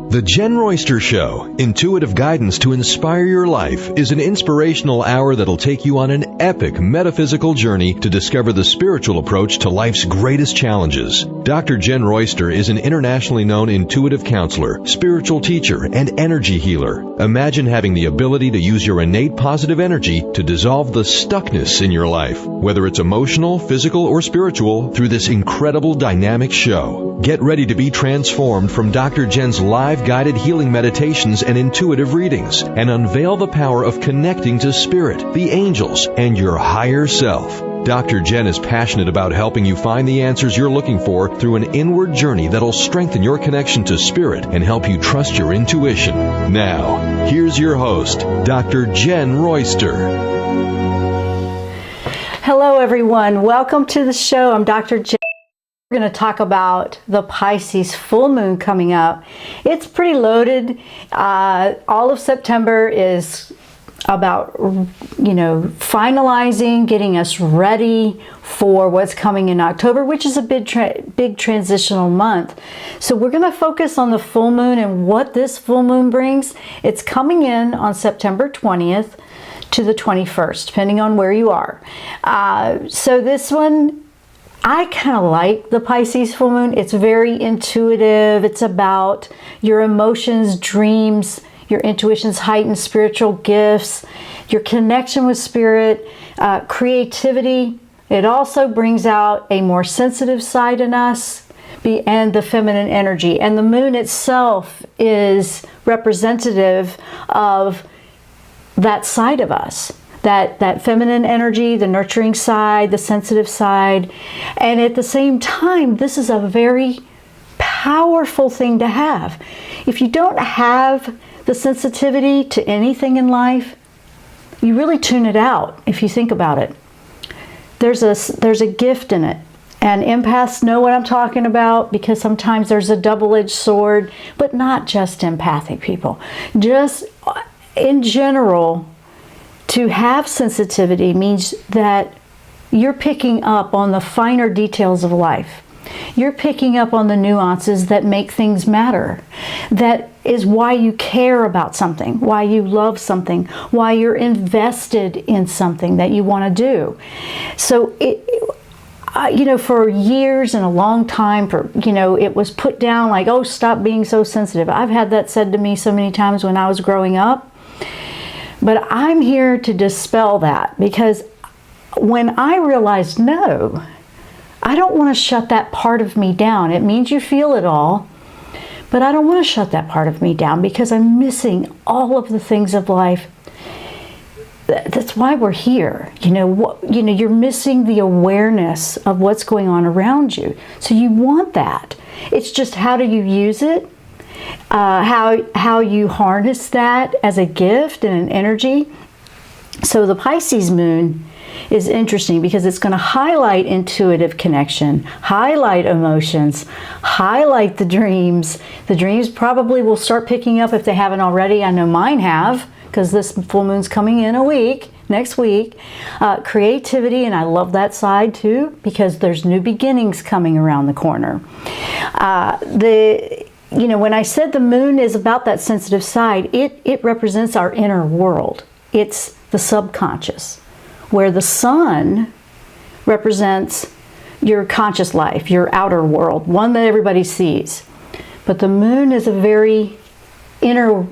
The Jenn Royster Show, intuitive guidance to inspire your life, is an inspirational hour that'll take you on an epic metaphysical journey to discover the spiritual approach to life's greatest challenges. Dr. Jenn Royster is an internationally known intuitive counselor, spiritual teacher, and energy healer. Imagine having the ability to use your innate positive energy to dissolve the stuckness in your life, whether it's emotional, physical, or spiritual, through this incredible dynamic show. Get ready to be transformed from Dr. Jenn's live guided healing meditations and intuitive readings, and unveil the power of connecting to spirit, the angels, and your higher self. Dr. Jenn is passionate about helping you find the answers you're looking for through an inward journey that'll strengthen your connection to spirit and help you trust your intuition. Now, here's your host, Dr. Jenn Royster. Hello, everyone. Welcome to the show. I'm Dr. Jenn. We're going to talk about the Pisces full moon coming up. It's pretty loaded. All of September is about, finalizing, getting us ready for what's coming in October, which is a big transitional month. So we're going to focus on the full moon and what this full moon brings. It's coming in on September 20th to the 21st, depending on where you are. So this one, I kind of like the Pisces full moon. It's very intuitive. It's about your emotions, dreams, your intuition's heightened spiritual gifts, your connection with spirit, creativity. It also brings out a more sensitive side in us and the feminine energy. And the moon itself is representative of that side of us. That feminine energy, the nurturing side, the sensitive side. And at the same time, this is a very powerful thing to have. If you don't have the sensitivity to anything in life, you really tune it out if you think about it. There's a gift in it. And empaths know what I'm talking about, because sometimes there's a double-edged sword, but not just empathic people. Just in general, to have sensitivity means that you're picking up on the finer details of life. You're picking up on the nuances that make things matter. That is why you care about something, why you love something, why you're invested in something that you want to do. So for years and a long time, it was put down like, oh, stop being so sensitive. I've had that said to me so many times when I was growing up. But I'm here to dispel that, because when I realized, no, I don't want to shut that part of me down. It means you feel it all, but I don't want to shut that part of me down, because I'm missing all of the things of life. That's why we're here. You're missing the awareness of what's going on around you. So you want that. It's just, how do you use it? How you harness that as a gift and an energy. So the Pisces moon is interesting because it's going to highlight intuitive connection, highlight emotions, highlight the dreams. The dreams probably will start picking up if they haven't already. I know mine have, because this full moon's coming in next week. Creativity, and I love that side too, because there's new beginnings coming around the corner. When I said the moon is about that sensitive side, it represents our inner world. It's the subconscious, where the sun represents your conscious life, your outer world, one that everybody sees. But the moon is a very inner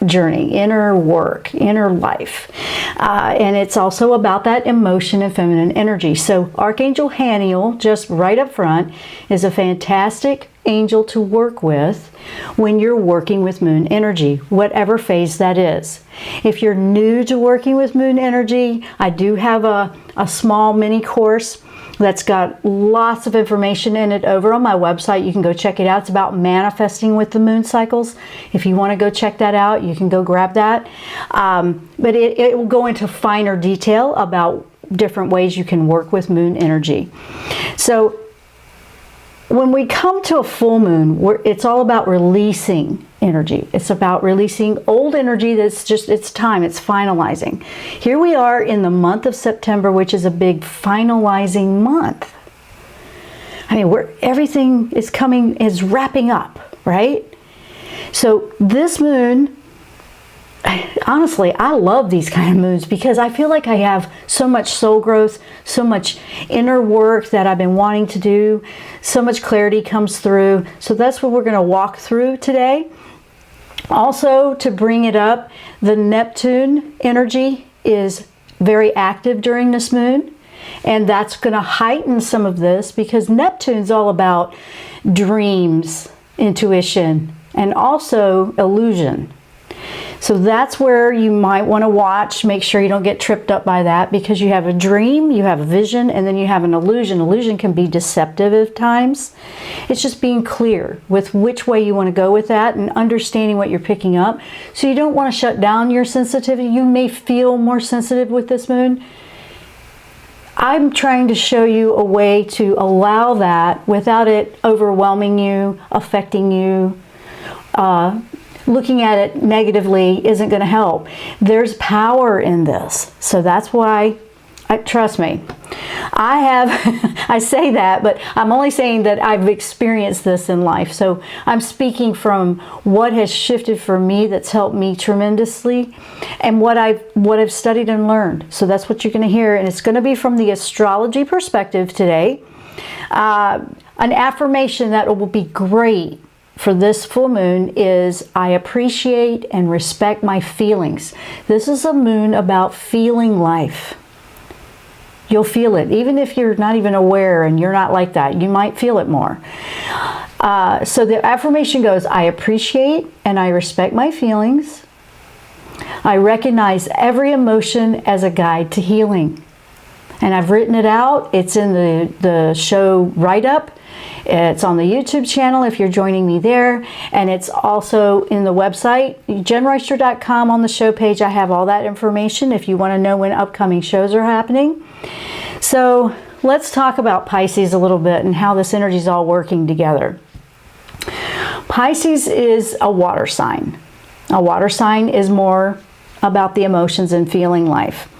journey, inner work, inner life. And it's also about that emotion and feminine energy. So Archangel Haniel, just right up front, is a fantastic angel to work with when you're working with moon energy, whatever phase that is. If you're new to working with moon energy, I do have a small mini course that's got lots of information in it over on my website. You can go check it out. It's about manifesting with the moon cycles. If you want to go check that out, you can go grab that. But it will go into finer detail about different ways you can work with moon energy. So when we come to a full moon, it's all about releasing energy. It's about releasing old energy that's just, it's time, it's finalizing. Here we are in the month of September, which is a big finalizing month. I mean, everything is wrapping up, right? So this moon, honestly, I love these kind of moons because I feel like I have so much soul growth, so much inner work that I've been wanting to do, so much clarity comes through. So that's what we're going to walk through today. Also, to bring it up, the Neptune energy is very active during this moon, and that's going to heighten some of this because Neptune's all about dreams, intuition, and also illusion. So that's where you might want to watch. Make sure you don't get tripped up by that, because you have a dream, you have a vision, and then you have an illusion. Illusion can be deceptive at times. It's just being clear with which way you want to go with that and understanding what you're picking up. So you don't want to shut down your sensitivity. You may feel more sensitive with this moon. I'm trying to show you a way to allow that without it overwhelming you, affecting you. Looking at it negatively isn't going to help. There's power in this. So that's why, trust me, I say that, but I'm only saying that I've experienced this in life. So I'm speaking from what has shifted for me, that's helped me tremendously, and what I've studied and learned. So that's what you're going to hear, and it's going to be from the astrology perspective today. An affirmation that will be great for this full moon is, I appreciate and respect my feelings. This is a moon about feeling life. You'll feel it. Even if you're not even aware and you're not like that, you might feel it more. So the affirmation goes, I appreciate and I respect my feelings. I recognize every emotion as a guide to healing. And I've written it out. It's in the show write-up. It's on the YouTube channel if you're joining me there, and it's also in the website, JennRoyster.com. On the show page, I have all that information if you want to know when upcoming shows are happening. So let's talk about Pisces a little bit and how this energy is all working together. Pisces is a water sign. A water sign is more about the emotions and feeling life.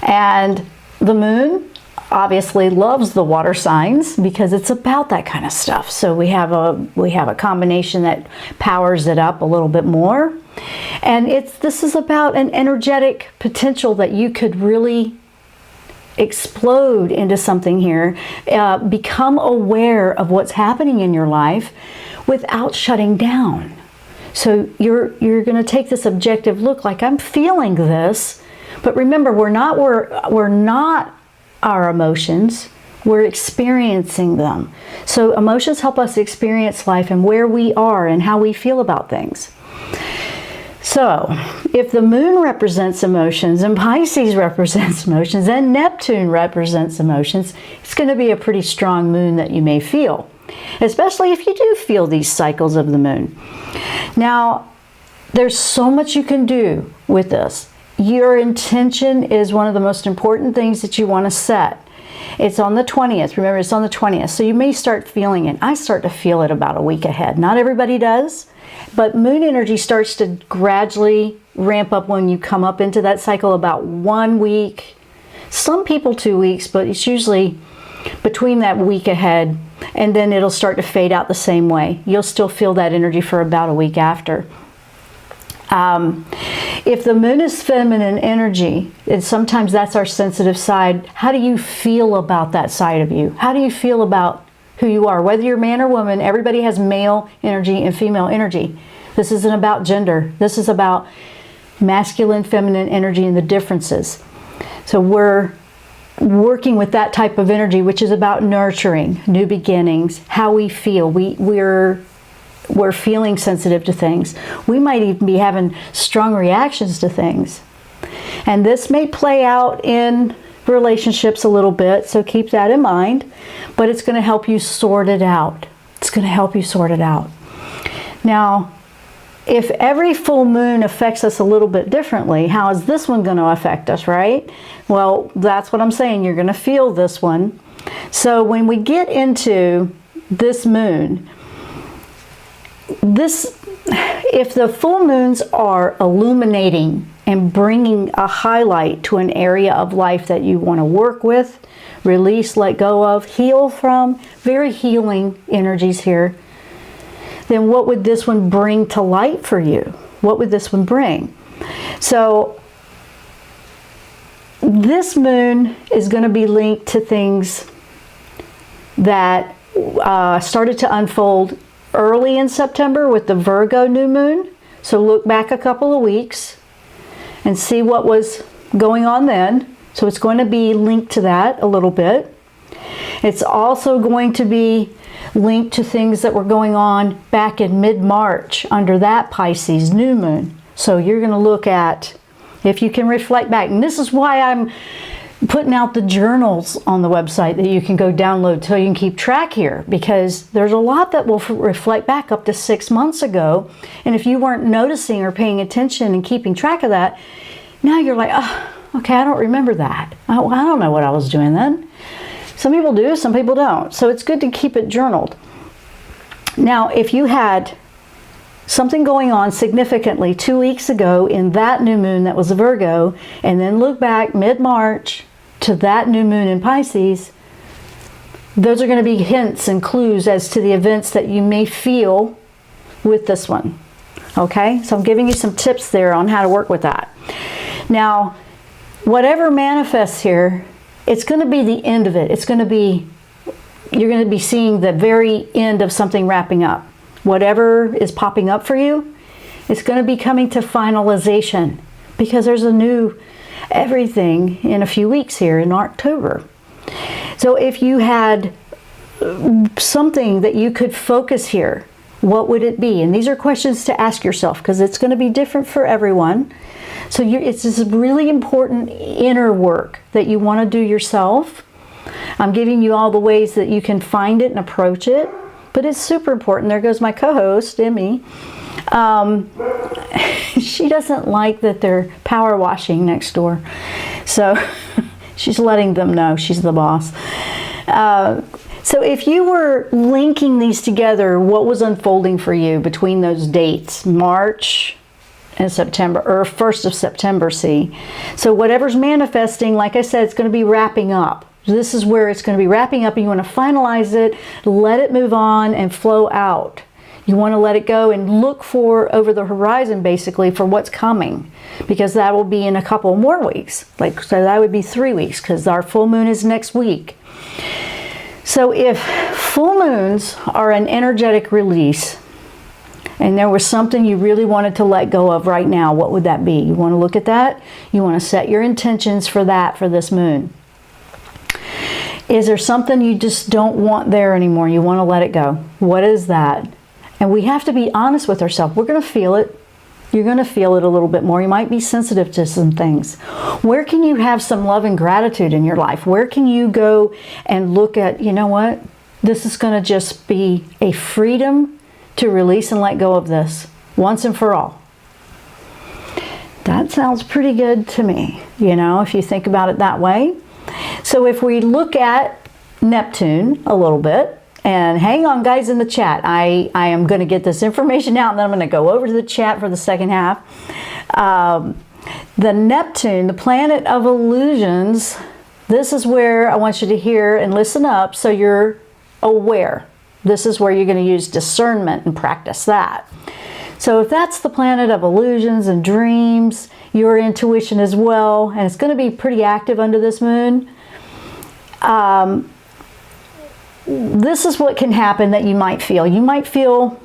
And the moon obviously loves the water signs because it's about that kind of stuff. So we have a combination that powers it up a little bit more. And this is about an energetic potential that you could really explode into something here. Become aware of what's happening in your life without shutting down. So you're going to take this objective look, like, I'm feeling this, but remember, we're not our emotions, we're experiencing them. So emotions help us experience life and where we are and how we feel about things. So if the moon represents emotions and Pisces represents emotions and Neptune represents emotions, it's going to be a pretty strong moon that you may feel, especially if you do feel these cycles of the moon. Now, there's so much you can do with this. Your intention is one of the most important things that you want to set. It's on the 20th. Remember, it's on the 20th. So you may start feeling it. I start to feel it about a week ahead. Not everybody does, but moon energy starts to gradually ramp up when you come up into that cycle about 1 week. Some people 2 weeks, but it's usually between that week ahead, and then it'll start to fade out the same way. You'll still feel that energy for about a week after. If the moon is feminine energy, and sometimes that's our sensitive side, how do you feel about that side of you? How do you feel about who you are? Whether you're man or woman, everybody has male energy and female energy. This isn't about gender. This is about masculine, feminine energy and the differences. So we're working with that type of energy, which is about nurturing, new beginnings, how we feel. We're feeling sensitive to things. We might even be having strong reactions to things. And this may play out in relationships a little bit, so keep that in mind. But it's going to help you sort it out. It's going to help you sort it out. Now, if every full moon affects us a little bit differently, how is this one going to affect us, right? Well, that's what I'm saying. You're going to feel this one. So when we get into this moon, if the full moons are illuminating and bringing a highlight to an area of life that you want to work with, release, let go of, heal from, very healing energies here, then what would this one bring to light for you? What would this one bring? So this moon is going to be linked to things that started to unfold early in September with the Virgo new moon. So look back a couple of weeks and see what was going on then. So it's going to be linked to that a little bit. It's also going to be linked to things that were going on back in mid-March under that Pisces new moon. So you're going to look at, if you can reflect back, and this is why I'm putting out the journals on the website that you can go download so you can keep track here, because there's a lot that will reflect back up to 6 months ago. And if you weren't noticing or paying attention and keeping track of that, now you're like, oh, okay, I don't remember that. I don't know what I was doing then. Some people do, some people don't. So it's good to keep it journaled. Now, if you had something going on significantly 2 weeks ago in that new moon that was a Virgo, and then look back mid-March to that new moon in Pisces, those are going to be hints and clues as to the events that you may feel with this one. Okay, so I'm giving you some tips there on how to work with that. Now, whatever manifests here, it's going to be the end of it. It's going to be, you're going to be seeing the very end of something wrapping up. Whatever is popping up for you, it's going to be coming to finalization, because there's a new everything in a few weeks here in October. So if you had something that you could focus here, what would it be? And these are questions to ask yourself, because it's going to be different for everyone. So it's this really important inner work that you want to do yourself. I'm giving you all the ways that you can find it and approach it, but it's super important. There goes my co-host, Emmy. She doesn't like that they're power washing next door. So she's letting them know she's the boss. So if you were linking these together, what was unfolding for you between those dates, March and September, or 1st of September, see? So whatever's manifesting, like I said, it's going to be wrapping up. This is where it's going to be wrapping up, and you want to finalize it, let it move on and flow out. You want to let it go and look for over the horizon, basically, for what's coming, because that will be in a couple more weeks. So that would be 3 weeks, because our full moon is next week. So if full moons are an energetic release, and there was something you really wanted to let go of right now, what would that be? You want to look at that? You want to set your intentions for that for this moon. Is there something you just don't want there anymore? You want to let it go. What is that? And we have to be honest with ourselves. We're going to feel it. You're going to feel it a little bit more. You might be sensitive to some things. Where can you have some love and gratitude in your life? Where can you go and look at, you know what? This is going to just be a freedom to release and let go of this once and for all. That sounds pretty good to me, you know, if you think about it that way. So if we look at Neptune a little bit, and hang on guys in the chat, I am going to get this information out, and then I'm going to go over to the chat for the second half. The Neptune, the planet of illusions, this is where I want you to hear and listen up so you're aware. This is where you're going to use discernment and practice that. So if that's the planet of illusions and dreams, your intuition as well, and it's going to be pretty active under this moon, this is what can happen that you might feel. You might feel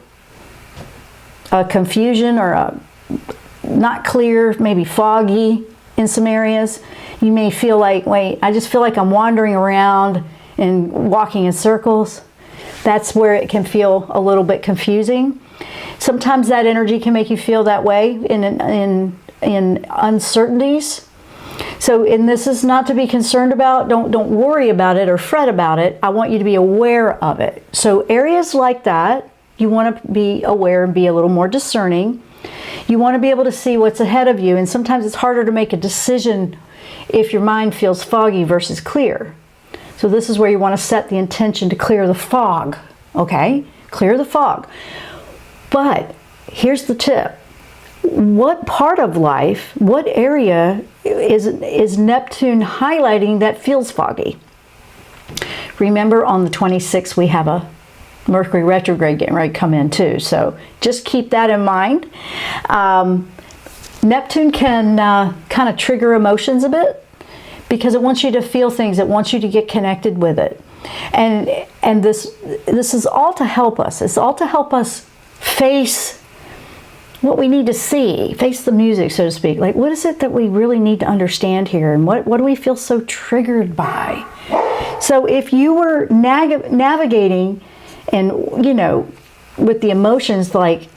a confusion or a not clear, maybe foggy in some areas. You may feel like, wait, I just feel like I'm wandering around and walking in circles. That's where it can feel a little bit confusing. Sometimes that energy can make you feel that way in uncertainties. So, and this is not to be concerned about. Don't worry about it or fret about it. I want you to be aware of it. So areas like that, you want to be aware and be a little more discerning. You want to be able to see what's ahead of you. And sometimes it's harder to make a decision if your mind feels foggy versus clear. So this is where you want to set the intention to clear the fog. Okay? Clear the fog. But here's the tip. What part of life, what area is Neptune highlighting that feels foggy? Remember, on the 26th we have a Mercury retrograde getting ready to come in too. So just keep that in mind. Neptune can kind of trigger emotions a bit because it wants you to feel things. It wants you to get connected with it. And this is all to help us. It's all to help us face what we need to see, face the music, so to speak. Like, what is it that we really need to understand here? And what do we feel so triggered by? So if you were navigating and, you know, with the emotions, like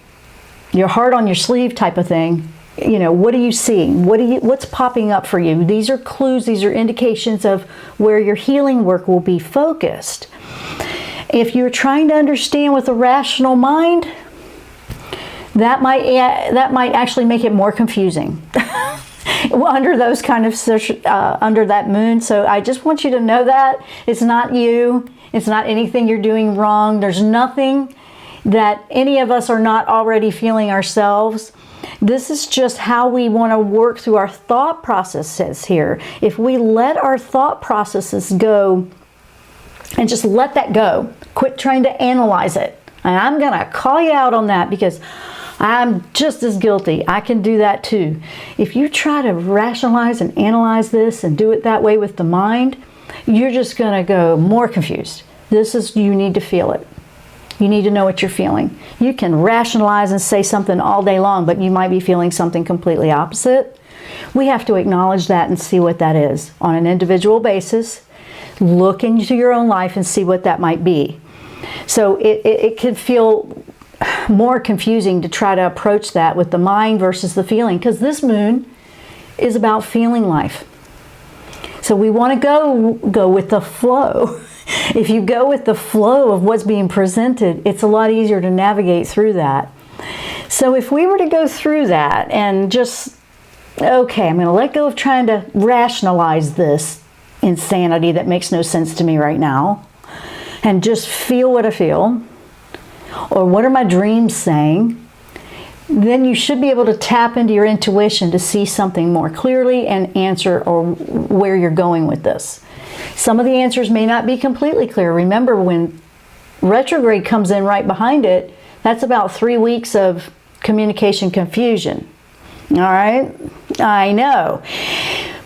your heart on your sleeve type of thing, you know, what are you seeing? What's popping up for you? These are clues, these are indications of where your healing work will be focused. If you're trying to understand with a rational mind, that might actually make it more confusing under those kind of under that moon. So I just want you to know that it's not you. It's not anything you're doing wrong. There's nothing that any of us are not already feeling ourselves. This is just how we want to work through our thought processes here. If we let our thought processes go and just let that go, quit trying to analyze it. And I'm going to call you out on that because I'm just as guilty. I can do that too. If you try to rationalize and analyze this and do it that way with the mind, you're just going to go more confused. You need to feel it. You need to know what you're feeling. You can rationalize and say something all day long, but you might be feeling something completely opposite. We have to acknowledge that and see what that is on an individual basis. Look into your own life and see what that might be. So it can feel more confusing to try to approach that with the mind versus the feeling, because this moon is about feeling life. So we want to go with the flow. If you go with the flow of what's being presented, it's a lot easier to navigate through that. So if we were to go through that and just, okay, I'm going to let go of trying to rationalize this insanity that makes no sense to me right now, and just feel what I feel, or what are my dreams saying, then you should be able to tap into your intuition to see something more clearly and answer or where you're going with this. Some of the answers may not be completely clear. Remember, when retrograde comes in right behind it, that's about 3 weeks of communication confusion. All right? I know.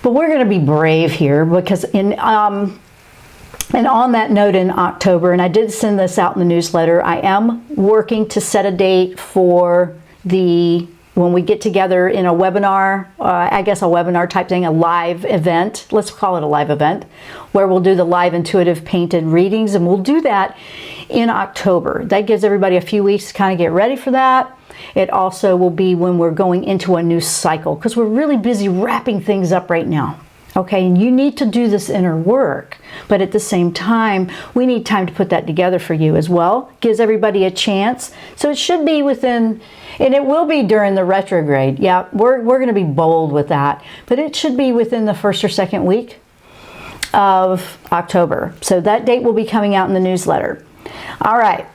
But we're going to be brave here, because and on that note, in October, and I did send this out in the newsletter, I am working to set a date for when we get together in a webinar, I guess a webinar type thing, a live event, let's call it a live event, where we'll do the live intuitive painted readings, and we'll do that in October. That gives everybody a few weeks to kind of get ready for that. It also will be when we're going into a new cycle, because we're really busy wrapping things up right now. Okay, and you need to do this inner work, but at the same time, we need time to put that together for you as well. Gives everybody a chance. So it should be within, and it will be during the retrograde. Yeah, we're going to be bold with that, but it should be within the first or second week of October. So that date will be coming out in the newsletter. All right,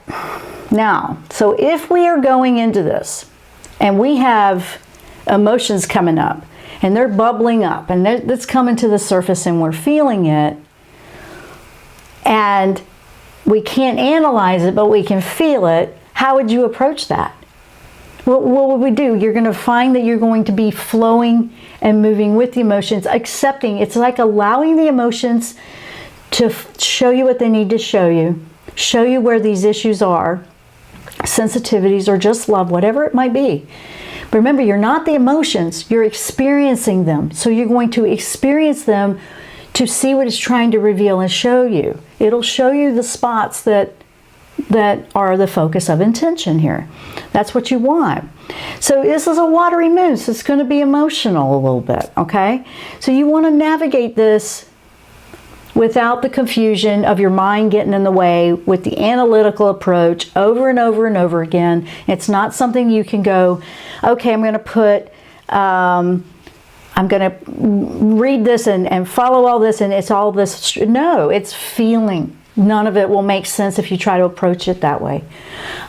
now, so if we are going into this and we have emotions coming up, and they're bubbling up, and it's coming to the surface, and we're feeling it, and we can't analyze it, but we can feel it, how would you approach that? What would we do? You're going to find that you're going to be flowing and moving with the emotions, accepting. It's like allowing the emotions to show you what they need to show you where these issues are, sensitivities, or just love, whatever it might be. But remember, you're not the emotions, you're experiencing them. So you're going to experience them to see what it's trying to reveal and show you. It'll show you the spots that are the focus of intention here. That's what you want. So this is a watery moon, so it's going to be emotional a little bit, okay? So you want to navigate this without the confusion of your mind getting in the way, with the analytical approach over and over and over again. It's not something you can go, okay, I'm going to put, I'm going to read this and follow all this, and it's all this. No, it's feeling. None of it will make sense if you try to approach it that way.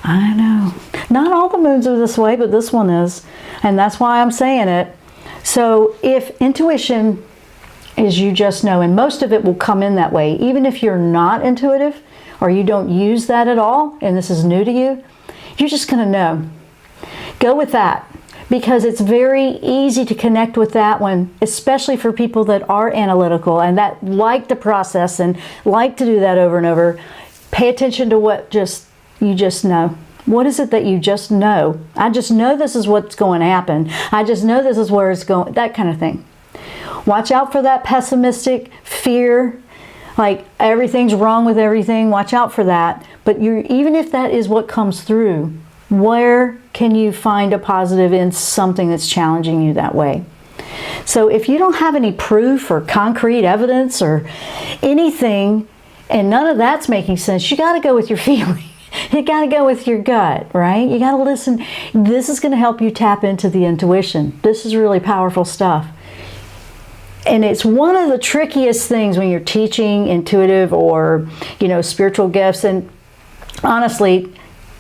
I know. Not all the moons are this way, but this one is. And that's why I'm saying it. So if intuition is, you just know, and most of it will come in that way, even if you're not intuitive, or you don't use that at all, and this is new to you, you're just going to know. Go with that, because it's very easy to connect with that one, especially for people that are analytical and that like to process and like to do that over and over. Pay attention to what you just know. What is it that you just know? I just know this is what's going to happen. I just know this is where it's going, that kind of thing. Watch out for that pessimistic fear, like everything's wrong with everything. Watch out for that. But even if that is what comes through, where can you find a positive in something that's challenging you that way? So if you don't have any proof or concrete evidence or anything, and none of that's making sense, you got to go with your feeling. You got to go with your gut, right? You got to listen. This is going to help you tap into the intuition. This is really powerful stuff. And it's one of the trickiest things when you're teaching intuitive or, spiritual gifts. And honestly,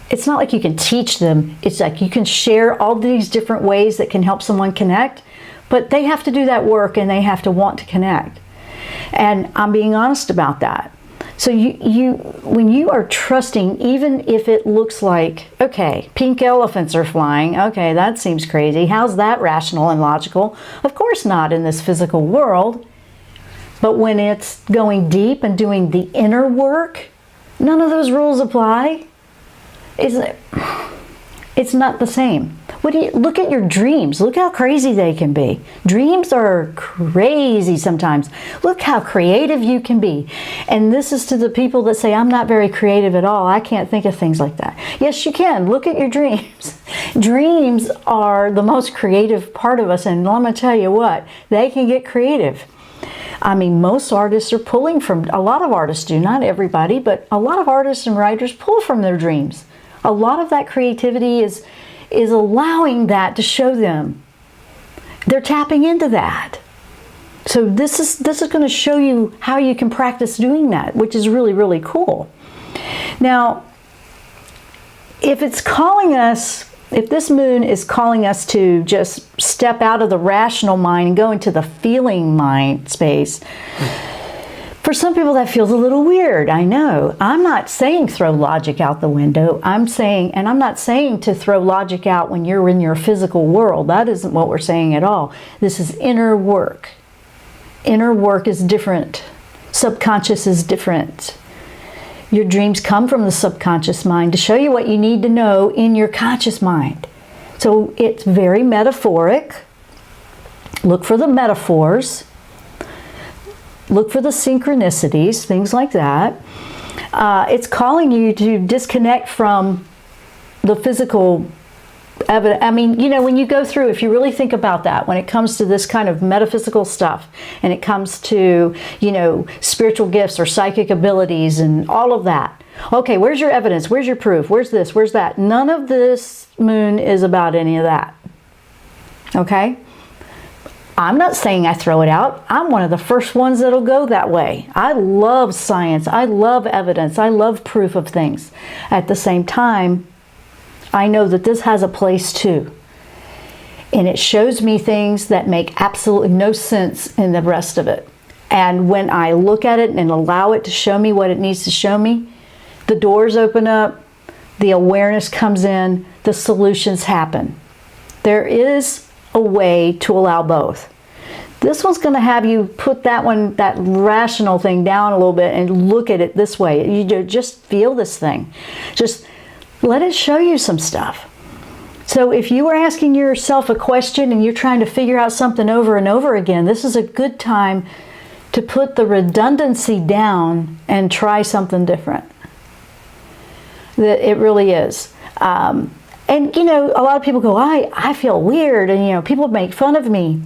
it's not like you can teach them. It's like you can share all these different ways that can help someone connect, but they have to do that work and they have to want to connect. And I'm being honest about that. So when you are trusting, even if it looks like, okay, pink elephants are flying, okay, that seems crazy. How's that rational and logical? Of course not in this physical world. But when it's going deep and doing the inner work, none of those rules apply. It's not the same. Look at your dreams. Look how crazy they can be. Dreams are crazy sometimes. Look how creative you can be. And this is to the people that say, I'm not very creative at all. I can't think of things like that. Yes, you can. Look at your dreams. Dreams are the most creative part of us. And I'm going to tell you what, they can get creative. I mean, most artists are pulling from, a lot of artists do, not everybody, but a lot of artists and writers pull from their dreams. A lot of that creativity is allowing that to show them. They're tapping into that. So this is going to show you how you can practice doing that, which is really, really cool. Now, if this moon is calling us to just step out of the rational mind and go into the feeling mind space, for some people that feels a little weird, I know. I'm not saying throw logic out the window. I'm not saying to throw logic out when you're in your physical world. That isn't what we're saying at all. This is inner work. Inner work is different. Subconscious is different. Your dreams come from the subconscious mind to show you what you need to know in your conscious mind. So it's very metaphoric. Look for the metaphors. Look for the synchronicities, things like that. It's calling you to disconnect from the physical evidence. I mean, when you go through, if you really think about that, when it comes to this kind of metaphysical stuff, and it comes to, spiritual gifts or psychic abilities and all of that. Okay, where's your evidence? Where's your proof? Where's this? Where's that? None of this moon is about any of that. Okay? I'm not saying I throw it out. I'm one of the first ones that'll go that way. I love science. I love evidence. I love proof of things. At the same time, I know that this has a place too. And it shows me things that make absolutely no sense in the rest of it. And when I look at it and allow it to show me what it needs to show me, the doors open up, the awareness comes in, the solutions happen. There is a way to allow both. This one's going to have you put that rational thing down a little bit and look at it this way. You just feel this thing. Just let it show you some stuff. So if you were asking yourself a question and you're trying to figure out something over and over again, this is a good time to put the redundancy down and try something different. It really is. And a lot of people go, I feel weird, and people make fun of me.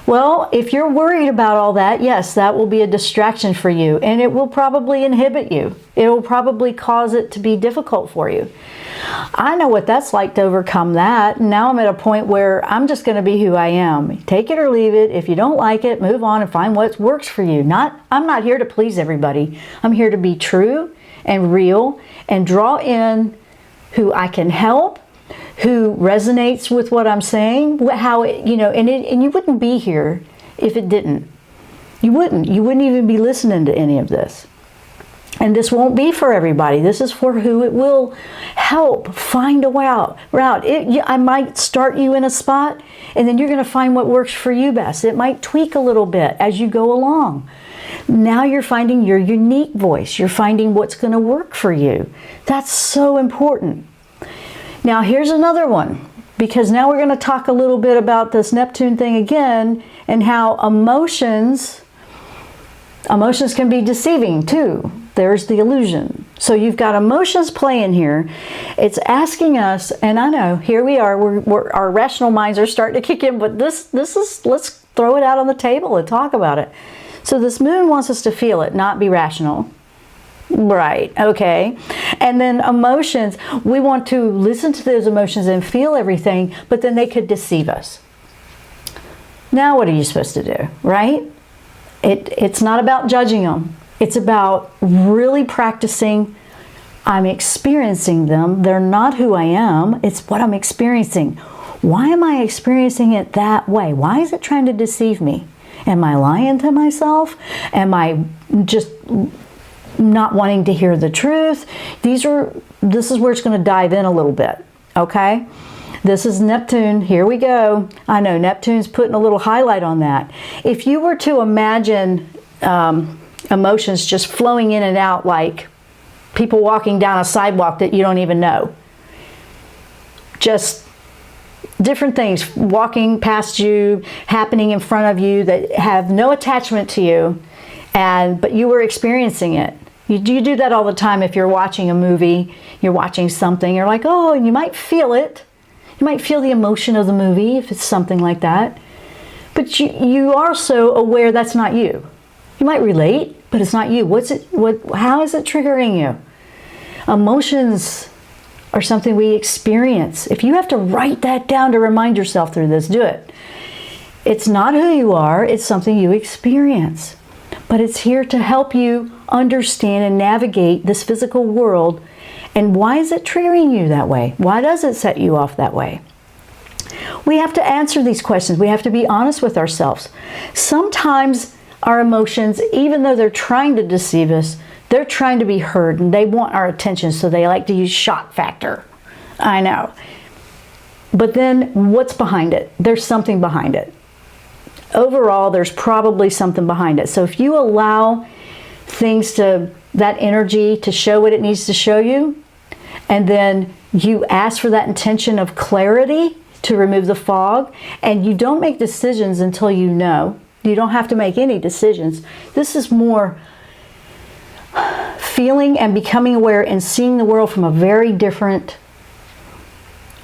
Well, if you're worried about all that, yes, that will be a distraction for you, and it will probably inhibit you. It will probably cause it to be difficult for you. I know what that's like to overcome that. And now I'm at a point where I'm just going to be who I am. Take it or leave it. If you don't like it, move on and find what works for you. I'm not here to please everybody. I'm here to be true and real and draw in who I can help, who resonates with what I'm saying, and you wouldn't be here if it didn't. You wouldn't even be listening to any of this. And this won't be for everybody. This is for who it will help find a route. I might start you in a spot, and then you're going to find what works for you best. It might tweak a little bit as you go along. Now you're finding your unique voice. You're finding what's going to work for you. That's so important. Now here's another one, because now we're going to talk a little bit about this Neptune thing again, and how emotions can be deceiving too. There's the illusion. So you've got emotions playing here. It's asking us, and I know, here we are, our rational minds are starting to kick in, but this is, let's throw it out on the table and talk about it. So this moon wants us to feel it, not be rational. Right, okay. And then emotions, we want to listen to those emotions and feel everything, but then they could deceive us. Now what are you supposed to do, right? It's not about judging them. It's about really practicing. I'm experiencing them. They're not who I am. It's what I'm experiencing. Why am I experiencing it that way? Why is it trying to deceive me? Am I lying to myself? Am I just not wanting to hear the truth? This is where it's going to dive in a little bit, okay? This is Neptune. Here we go. I know Neptune's putting a little highlight on that. If you were to imagine emotions just flowing in and out like people walking down a sidewalk that you don't even know. Just different things walking past you, happening in front of you that have no attachment to you, but you were experiencing it. You do that all the time. If you're watching a movie, you're watching something, you're like, oh, and you might feel it. You might feel the emotion of the movie if it's something like that. But you are so aware that's not you. You might relate, but it's not you. How is it triggering you? Emotions are something we experience. If you have to write that down to remind yourself through this, do it. It's not who you are, it's something you experience. But it's here to help you understand and navigate this physical world. And why is it triggering you that way? Why does it set you off that way? We have to answer these questions. We have to be honest with ourselves. Sometimes our emotions, even though they're trying to deceive us, they're trying to be heard and they want our attention, so they like to use shock factor. I know. But then what's behind it? There's something behind it. Overall, there's probably something behind it. So if you allow that energy to show what it needs to show you, and then you ask for that intention of clarity to remove the fog, and you don't make decisions until you know. You don't have to make any decisions. This is more feeling and becoming aware and seeing the world from a very different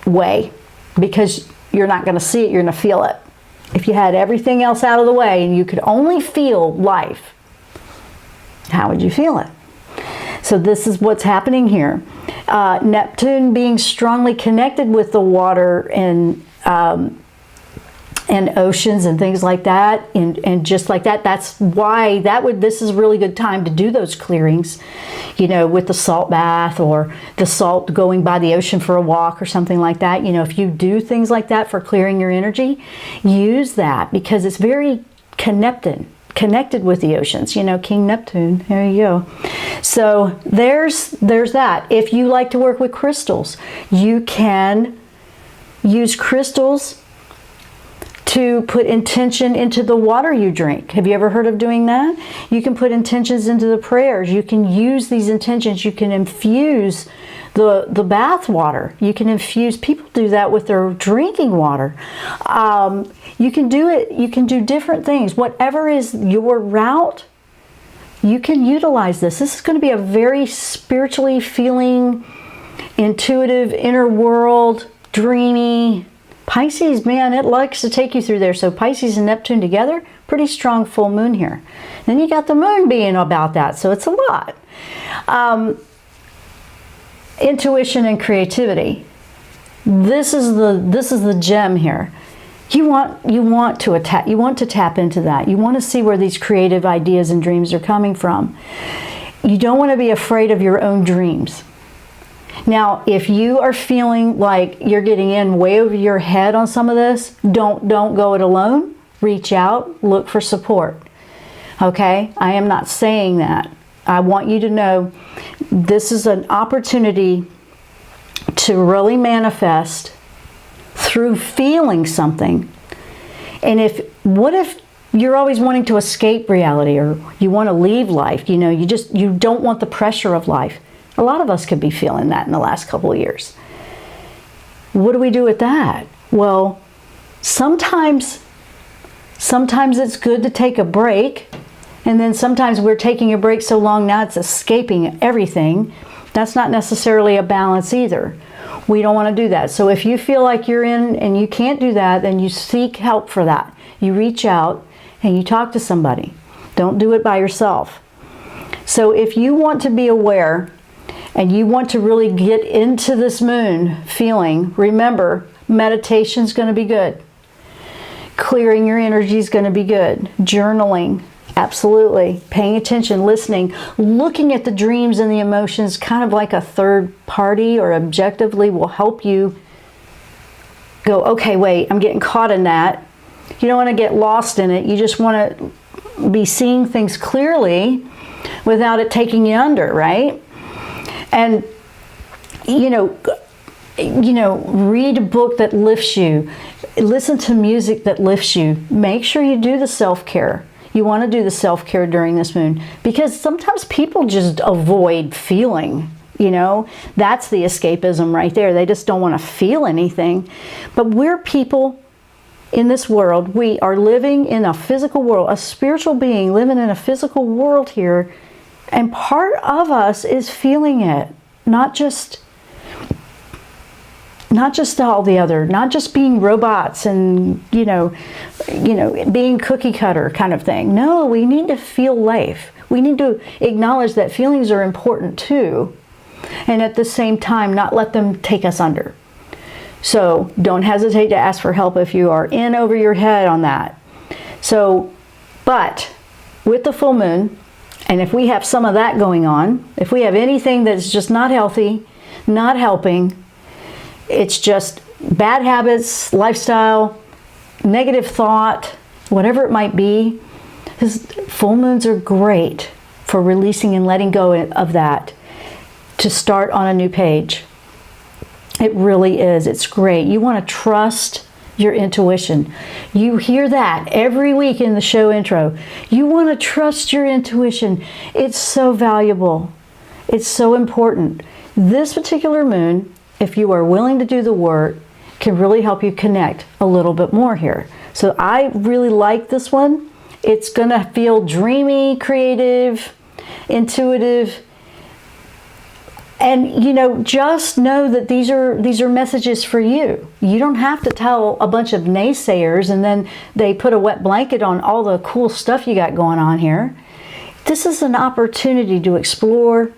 way, because you're not going to see it, you're going to feel it. If you had everything else out of the way and you could only feel life, how would you feel it? So this is what's happening here. Neptune being strongly connected with the water and oceans and things like that, and just like that, that's why this is a really good time to do those clearings, you know, with the salt bath or the salt going by the ocean for a walk or something like that. You know, if you do things like that for clearing your energy, use that, because it's very connected with the oceans. You know, King Neptune, there you go. So there's that. If you like to work with crystals, you can use crystals to put intention into the water you drink. Have you ever heard of doing that? You can put intentions into the prayers. You can use these intentions. You can infuse the bath water. You can infuse, people do that with their drinking water. You can do it, you can do different things. Whatever is your route, you can utilize this. This is going to be a very spiritually feeling, intuitive, inner world, dreamy. Pisces, man, it likes to take you through there. So Pisces and Neptune together, pretty strong full moon here. Then you got the moon being about that, so it's a lot. Intuition and creativity. This is the gem here. You want to tap into that. You want to see where these creative ideas and dreams are coming from. You don't want to be afraid of your own dreams. Now, if you are feeling like you're getting in way over your head on some of this, don't go it alone. Reach out, look for support. Okay? I am not saying that. I want you to know this is an opportunity to really manifest through feeling something. And what if you're always wanting to escape reality, or you want to leave life, you don't want the pressure of life. A lot of us could be feeling that in the last couple of years. What do we do with that? Well, sometimes it's good to take a break, and then sometimes we're taking a break so long now it's escaping everything. That's not necessarily a balance either. We don't want to do that. So if you feel like you're in and you can't do that, then you seek help for that. You reach out and you talk to somebody. Don't do it by yourself. So if you want to be aware and you want to really get into this moon feeling, remember, meditation's going to be good. Clearing your energy is going to be good. Journaling, absolutely. Paying attention, listening, looking at the dreams and the emotions kind of like a third party or objectively will help you go, okay, wait, I'm getting caught in that. You don't want to get lost in it. You just want to be seeing things clearly without it taking you under, right? And, read a book that lifts you. Listen to music that lifts you. Make sure you do the self-care. You want to do the self-care during this moon, because sometimes people just avoid feeling, That's the escapism right there. They just don't want to feel anything. But we're people in this world. We are living in a physical world, a spiritual being living in a physical world here. And part of us is feeling it, not just all the other, not just being robots and, being cookie cutter kind of thing. No, we need to feel life. We need to acknowledge that feelings are important too. And at the same time, not let them take us under. So don't hesitate to ask for help if you are in over your head on that. So, but with the full moon, and if we have some of that going on, if we have anything that's just not healthy, not helping, it's just bad habits, lifestyle, negative thought, whatever it might be, because full moons are great for releasing and letting go of that to start on a new page. It really is. It's great. You want to trust your intuition. You hear that every week in the show intro. You want to trust your intuition. It's so valuable. It's so important. This particular moon, if you are willing to do the work, can really help you connect a little bit more here. So I really like this one. It's going to feel dreamy, creative, intuitive. And, just know that these are messages for you. You don't have to tell a bunch of naysayers and then they put a wet blanket on all the cool stuff you got going on here. This is an opportunity to explore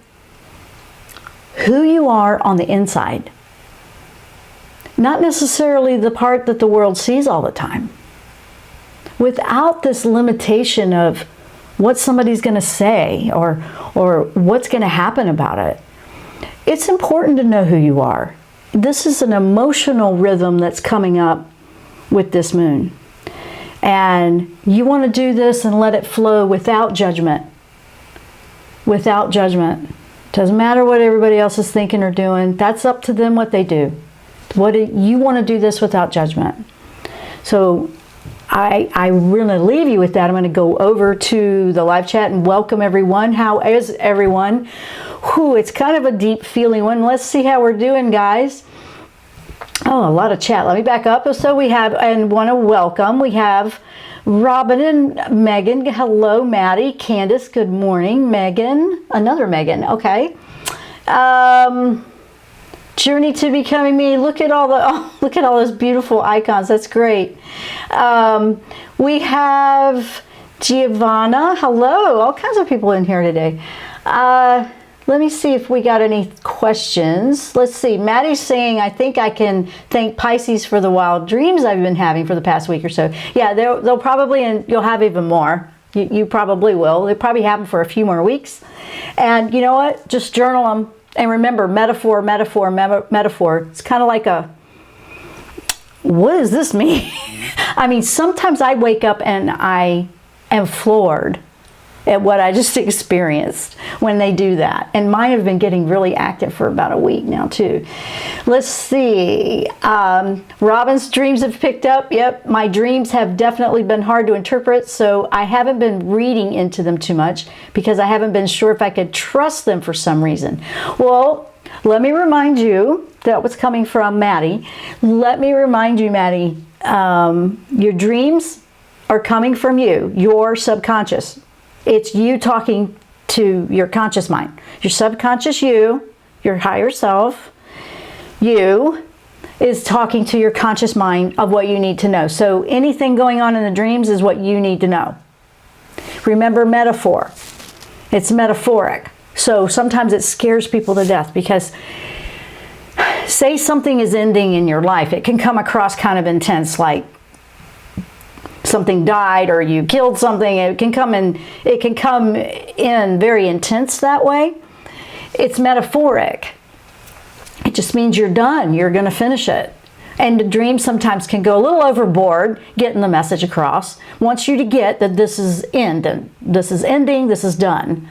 who you are on the inside. Not necessarily the part that the world sees all the time. Without this limitation of what somebody's going to say or what's going to happen about it. It's important to know who you are. This is an emotional rhythm that's coming up with this moon. And you want to do this and let it flow without judgment. Without judgment. Doesn't matter what everybody else is thinking or doing. That's up to them what they do. You want to do this without judgment. So I'm going to leave you with that. I'm going to go over to the live chat and welcome everyone. How is everyone? Whew, it's kind of a deep feeling one. Let's see how we're doing, guys. Oh, a lot of chat. Let me back up. So we have, and want to welcome, we have Robin and Megan. Hello, Maddie. Candace, good morning. Megan, another Megan. Okay. Journey to Becoming Me. Look at all those beautiful icons. That's great. We have Giovanna. Hello. All kinds of people in here today. Let me see if we got any questions. Let's see. Maddie's saying, I think I can thank Pisces for the wild dreams I've been having for the past week or so. Yeah, they'll probably, and you'll have even more. You probably will. They probably have them for a few more weeks. And you know what? Just journal them. And remember, metaphor, metaphor, metaphor. It's kind of like what does this mean? I mean, sometimes I wake up and I am floored at what I just experienced when they do that. And mine have been getting really active for about a week now too. Let's see. Robin's dreams have picked up. Yep, my dreams have definitely been hard to interpret, so I haven't been reading into them too much because I haven't been sure if I could trust them for some reason. Well, let me remind you, that was coming from Maddie. Let me remind you, Maddie, your dreams are coming from you, your subconscious. It's you talking to your conscious mind. Your subconscious you, your higher self, you, is talking to your conscious mind of what you need to know. So anything going on in the dreams is what you need to know. Remember metaphor. It's metaphoric. So sometimes it scares people to death because say something is ending in your life. It can come across kind of intense, like something died or you killed something. It can come in very intense that way. It's metaphoric. It just means you're done. You're going to finish it. And the dream sometimes can go a little overboard getting the message across. Wants you to get that this is ending, this is done.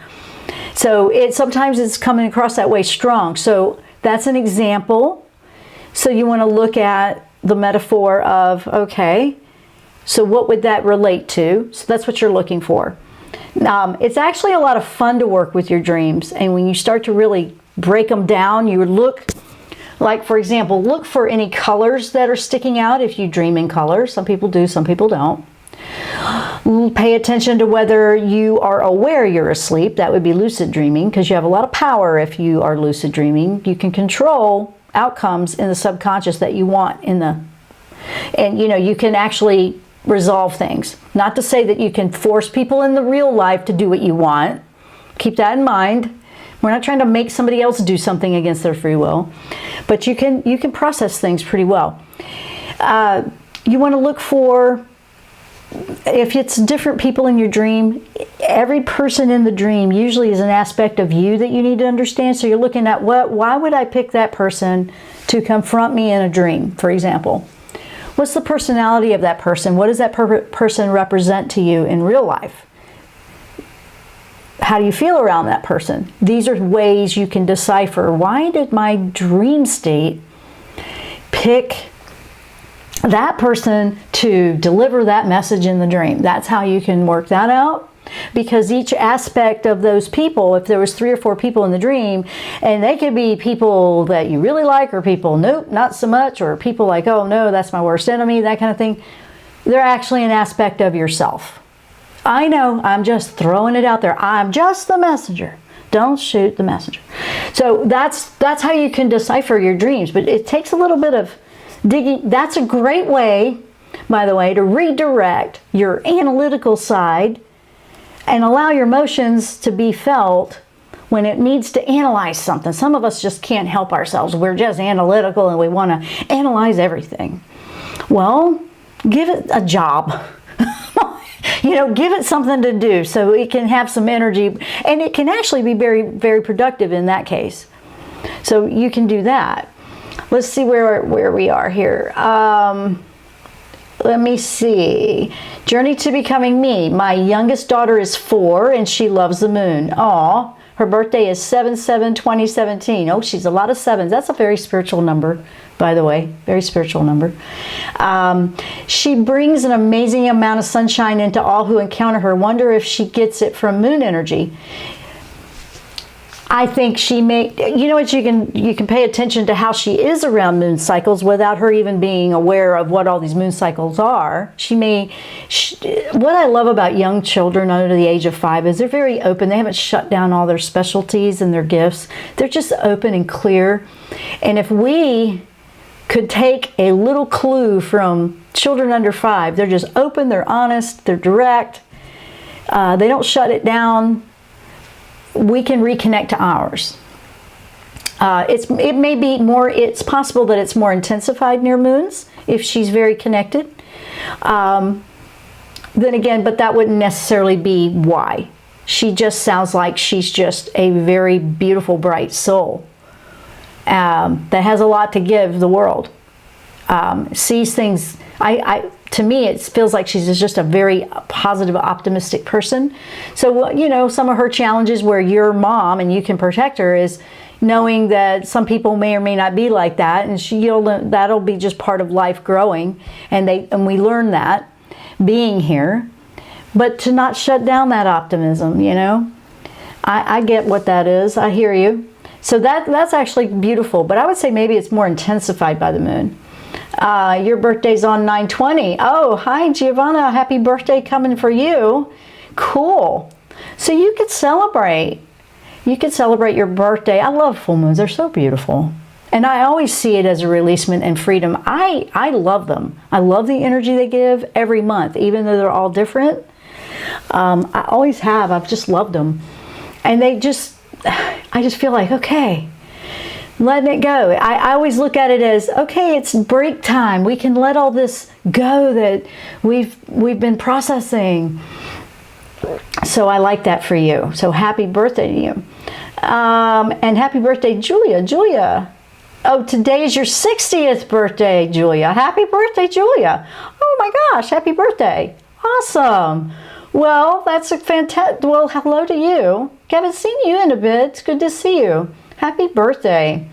So sometimes it's coming across that way strong. So that's an example. So you want to look at the metaphor of, okay, so what would that relate to? So that's what you're looking for. It's actually a lot of fun to work with your dreams. And when you start to really break them down, you look, like for example, look for any colors that are sticking out if you dream in colors. Some people do, some people don't. Pay attention to whether you are aware you're asleep. That would be lucid dreaming, because you have a lot of power if you are lucid dreaming. You can control outcomes in the subconscious that you want and you know, you can actually resolve things. Not to say that you can force people in the real life to do what you want. Keep that in mind. We're not trying to make somebody else do something against their free will, but you can process things pretty well. You want to look for, if it's different people in your dream, every person in the dream usually is an aspect of you that you need to understand. So you're looking at why would I pick that person to confront me in a dream, for example? What's the personality of that person? What does that person represent to you in real life? How do you feel around that person? These are ways you can decipher, why did my dream state pick that person to deliver that message in the dream? That's how you can work that out. Because each aspect of those people, if there was 3 or 4 people in the dream, and they could be people that you really like, or people, nope, not so much, or people like, oh no, that's my worst enemy, that kind of thing, they're actually an aspect of yourself. I know, I'm just throwing it out there. I'm just the messenger. Don't shoot the messenger. So that's how you can decipher your dreams, but it takes a little bit of digging. That's a great way, by the way, to redirect your analytical side and allow your emotions to be felt when it needs to analyze something. Some of us just can't help ourselves. We're just analytical and we want to analyze everything. Well, give it a job. You know, give it something to do so it can have some energy, and it can actually be very, very productive in that case. So you can do that. Let's see where we are here. Let me see. Journey to Becoming Me. My youngest daughter is 4 and she loves the moon. Aw, her birthday is 7/7/2017. Oh, she's a lot of sevens. That's a very spiritual number, by the way. Very spiritual number. She brings an amazing amount of sunshine into all who encounter her. Wonder if she gets it from moon energy. I think she may, you know what, you can pay attention to how she is around moon cycles without her even being aware of what all these moon cycles are. What I love about young children under the age of 5 is they're very open. They haven't shut down all their specialties and their gifts. They're just open and clear. And if we could take a little clue from children under 5, they're just open, they're honest, they're direct, they don't shut it down, we can reconnect to ours. It may be more, it's possible that it's more intensified near moons if she's very connected. Then again, but that wouldn't necessarily be why. She just sounds like she's just a very beautiful, bright soul that has a lot to give the world. sees things. To me, it feels like she's just a very positive, optimistic person. So, you know, some of her challenges where you're mom and you can protect her is knowing that some people may or may not be like that, and that'll be just part of life growing, and we learn that being here. But to not shut down that optimism, you know, I get what that is. I hear you. So that's actually beautiful, but I would say maybe it's more intensified by the moon. Your birthday's on 9/20. Oh, hi Giovanna, happy birthday coming for you. Cool. So you could celebrate. You could celebrate your birthday. I love full moons. They're so beautiful. And I always see it as a releasement and freedom. I love them. I love the energy they give every month, even though they're all different. I always have. I've just loved them. And I just feel like, okay, letting it go. I always look at it as, okay, it's break time. We can let all this go that we've been processing. So I like that for you. So happy birthday to you. And happy birthday, Julia. Julia. Oh, today is your 60th birthday, Julia. Happy birthday, Julia. Oh my gosh, happy birthday. Awesome. Well, that's a fantastic, well, hello to you. Haven't seen you in a bit. It's good to see you. Happy birthday.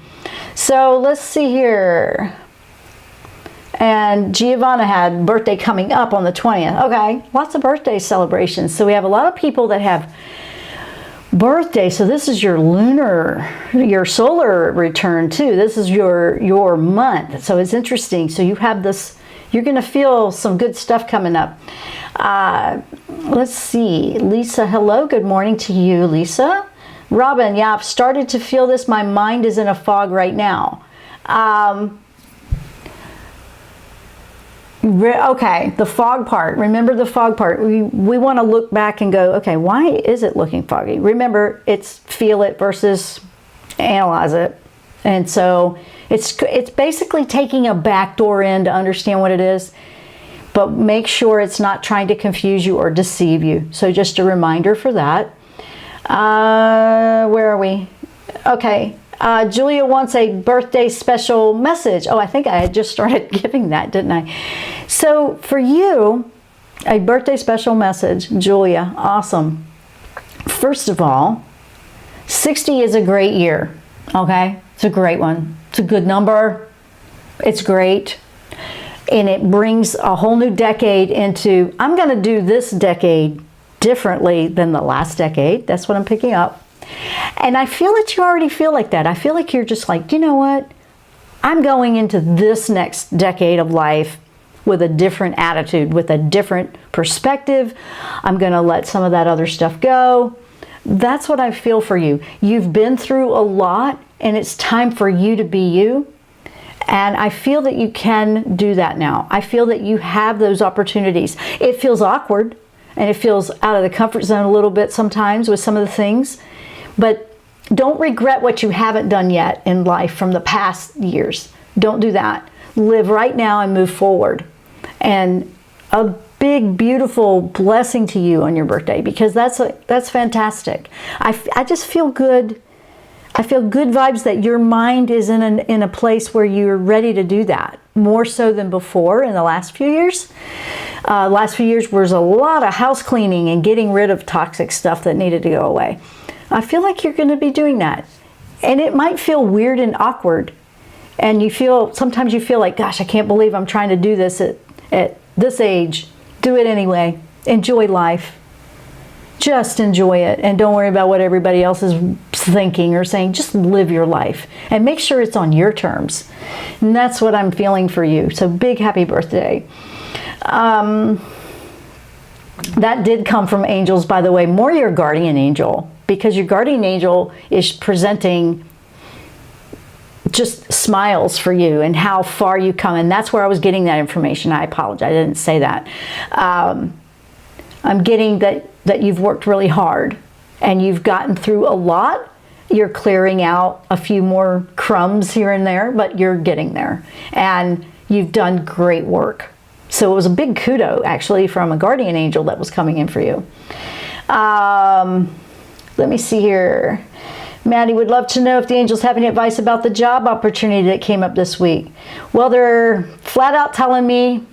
So let's see here. And Giovanna had birthday coming up on the 20th. Okay, lots of birthday celebrations. So we have a lot of people that have birthday. So this is your your solar return too. This is your month. So it's interesting. So you have this, you're going to feel some good stuff coming up. Let's see. Lisa, hello. Good morning to you, Lisa. Robin, yeah, I've started to feel this. My mind is in a fog right now. Okay, the fog part. Remember the fog part. We want to look back and go, okay, why is it looking foggy? Remember, it's feel it versus analyze it. And so it's basically taking a back door in to understand what it is, but make sure it's not trying to confuse you or deceive you. So just a reminder for that. Where are we? Okay. Julia wants a birthday special message. Oh, I think I had just started giving that, didn't I? So for you, a birthday special message, Julia, awesome. First of all, 60 is a great year, okay? It's a great one. It's a good number. It's great. And it brings a whole new decade into, I'm going to do this decade differently than the last decade. That's what I'm picking up. And I feel that you already feel like that. I feel like you're just like, you know what? I'm going into this next decade of life with a different attitude, with a different perspective. I'm going to let some of that other stuff go. That's what I feel for you. You've been through a lot, and it's time for you to be you. And I feel that you can do that now. I feel that you have those opportunities. It feels awkward, and it feels out of the comfort zone a little bit sometimes with some of the things. But don't regret what you haven't done yet in life from the past years. Don't do that. Live right now and move forward. And a big, beautiful blessing to you on your birthday, because that's fantastic. I just feel good. I feel good vibes that your mind is in a place where you're ready to do that, more so than before in the last few years. Last few years was a lot of house cleaning and getting rid of toxic stuff that needed to go away. I feel like you're going to be doing that. And it might feel weird and awkward. And sometimes you feel like, gosh, I can't believe I'm trying to do this at this age. Do it anyway. Enjoy life. Just enjoy it. And don't worry about what everybody else is thinking or saying. Just live your life. And make sure it's on your terms. And that's what I'm feeling for you. So big happy birthday. That did come from angels, by the way. More your guardian angel. Because your guardian angel is presenting just smiles for you and how far you come. And that's where I was getting that information. I apologize, I didn't say that. I'm getting that you've worked really hard and you've gotten through a lot. You're clearing out a few more crumbs here and there, but you're getting there. And you've done great work. So it was a big kudo, actually, from a guardian angel that was coming in for you. Let me see here. Maddie would love to know if the angels have any advice about the job opportunity that came up this week. Well, they're flat out telling me,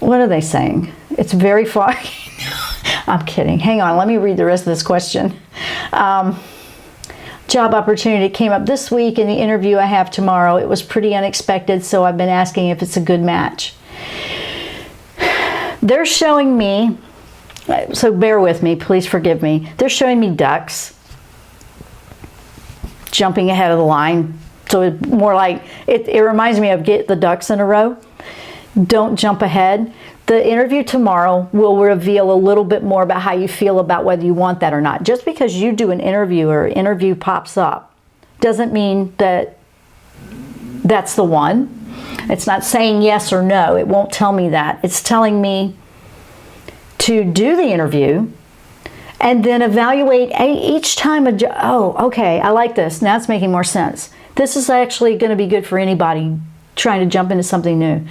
what are they saying? It's very far. I'm kidding. Hang on. Let me read the rest of this question. Job opportunity came up this week in the interview I have tomorrow. It was pretty unexpected, so I've been asking if it's a good match. They're showing me, so bear with me, please forgive me. They're showing me ducks jumping ahead of the line. So it's more like, it reminds me of get the ducks in a row. Don't jump ahead. The interview tomorrow will reveal a little bit more about how you feel about whether you want that or not. Just because you do an interview or an interview pops up doesn't mean that that's the one. It's not saying yes or no. It won't tell me that. It's telling me to do the interview and then evaluate each time. Oh, okay, I like this. Now it's making more sense. This is actually going to be good for anybody trying to jump into something new.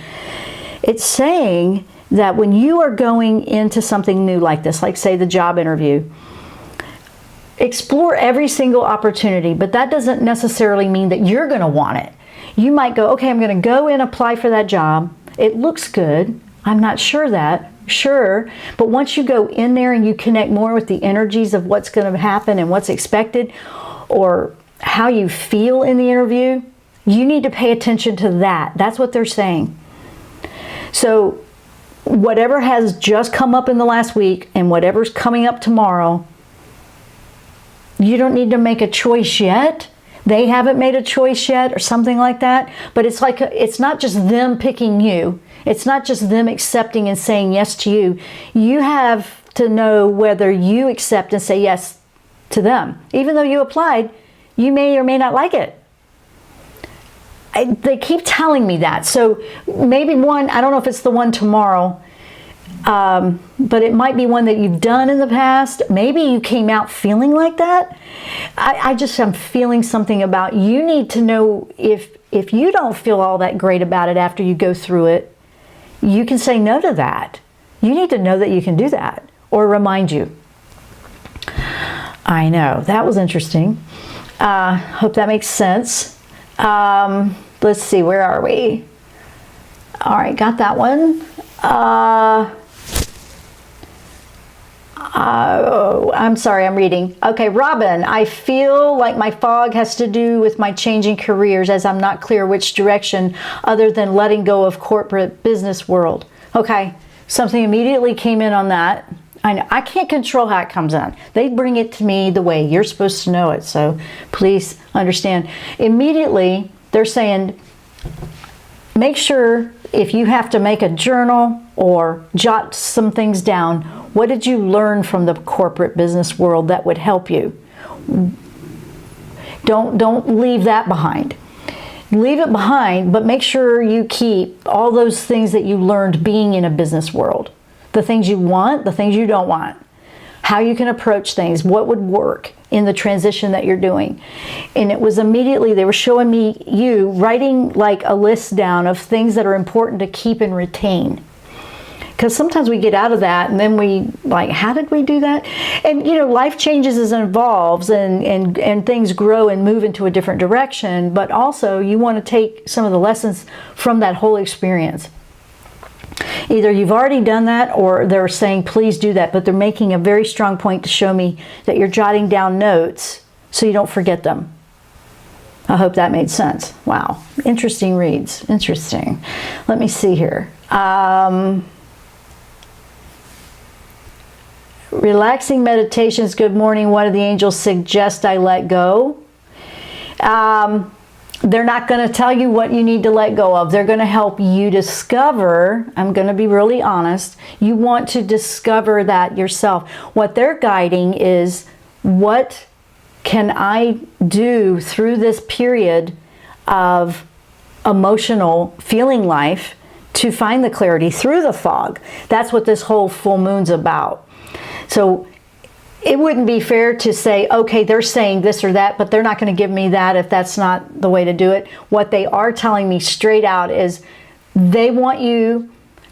It's saying that when you are going into something new like this, like say the job interview, explore every single opportunity, but that doesn't necessarily mean that you're going to want it. You might go, okay, I'm going to go and apply for that job. It looks good. I'm not sure that. Sure. But once you go in there and you connect more with the energies of what's going to happen and what's expected or how you feel in the interview, you need to pay attention to that. That's what they're saying. So whatever has just come up in the last week and whatever's coming up tomorrow, you don't need to make a choice yet. They haven't made a choice yet or something like that. But it's like, it's not just them picking you. It's not just them accepting and saying yes to you. You have to know whether you accept and say yes to them. Even though you applied, you may or may not like it. They keep telling me that. So maybe one, I don't know if it's the one tomorrow, but it might be one that you've done in the past. Maybe you came out feeling like that. I'm feeling something about you need to know if you don't feel all that great about it after you go through it, you can say no to that. You need to know that you can do that or remind you. I know, that was interesting. Hope that makes sense. Let's see, where are we? All right, got that one. I'm sorry, I'm reading. Okay, Robin, I feel like my fog has to do with my changing careers as I'm not clear which direction other than letting go of corporate business world. Okay, something immediately came in on that. I know, I can't control how it comes in. They bring it to me the way you're supposed to know it, so please understand. Immediately, they're saying, make sure if you have to make a journal or jot some things down, what did you learn from the corporate business world that would help you? Don't leave that behind. Leave it behind, but make sure you keep all those things that you learned being in a business world. The things you want, the things you don't want. How you can approach things, what would work in the transition that you're doing. And it was immediately, they were showing me you writing like a list down of things that are important to keep and retain. Because sometimes we get out of that and then we like, how did we do that? And you know, life changes as it evolves and things grow and move into a different direction, but also you want to take some of the lessons from that whole experience. Either you've already done that or they're saying, please do that, but they're making a very strong point to show me that you're jotting down notes so you don't forget them. I hope that made sense. Wow. Interesting reads. Interesting. Let me see here. Relaxing meditations. Good morning. What do the angels suggest I let go? They're not going to tell you what you need to let go of. They're going to help you discover. I'm going to be really honest. You want to discover that yourself. What they're guiding is, what can I do through this period of emotional feeling life to find the clarity through the fog? That's what this whole full moon's about. So it wouldn't be fair to say, okay, they're saying this or that, but they're not going to give me that if that's not the way to do it. What they are telling me straight out is they want you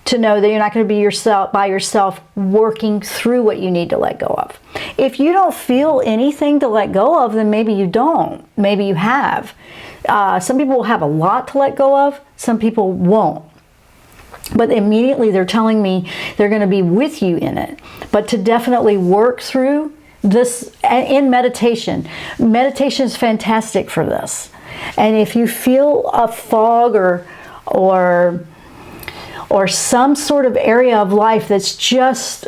to know that you're not going to be by yourself working through what you need to let go of. If you don't feel anything to let go of, then maybe you don't. Maybe you have. Some people will have a lot to let go of. Some people won't. But immediately they're telling me they're going to be with you in it. But to definitely work through this in meditation. Meditation is fantastic for this. And if you feel a fog or some sort of area of life that's just,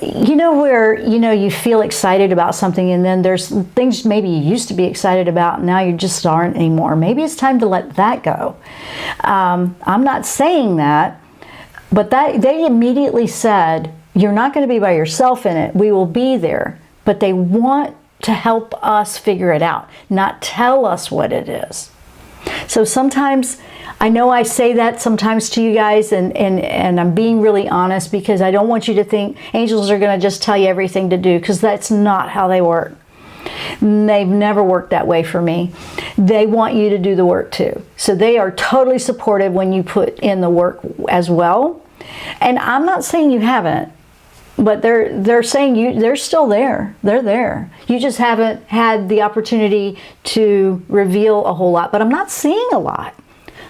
where, you feel excited about something, and then there's things maybe you used to be excited about, and now you just aren't anymore. Maybe it's time to let that go. I'm not saying that, but they immediately said, you're not going to be by yourself in it. We will be there. But they want to help us figure it out, not tell us what it is. So sometimes, I know I say that sometimes to you guys, and I'm being really honest, because I don't want you to think angels are going to just tell you everything to do, because that's not how they work. They've never worked that way for me. They want you to do the work too. So they are totally supportive when you put in the work as well. And I'm not saying you haven't, but they're saying they're still there. They're there. You just haven't had the opportunity to reveal a whole lot. But I'm not seeing a lot.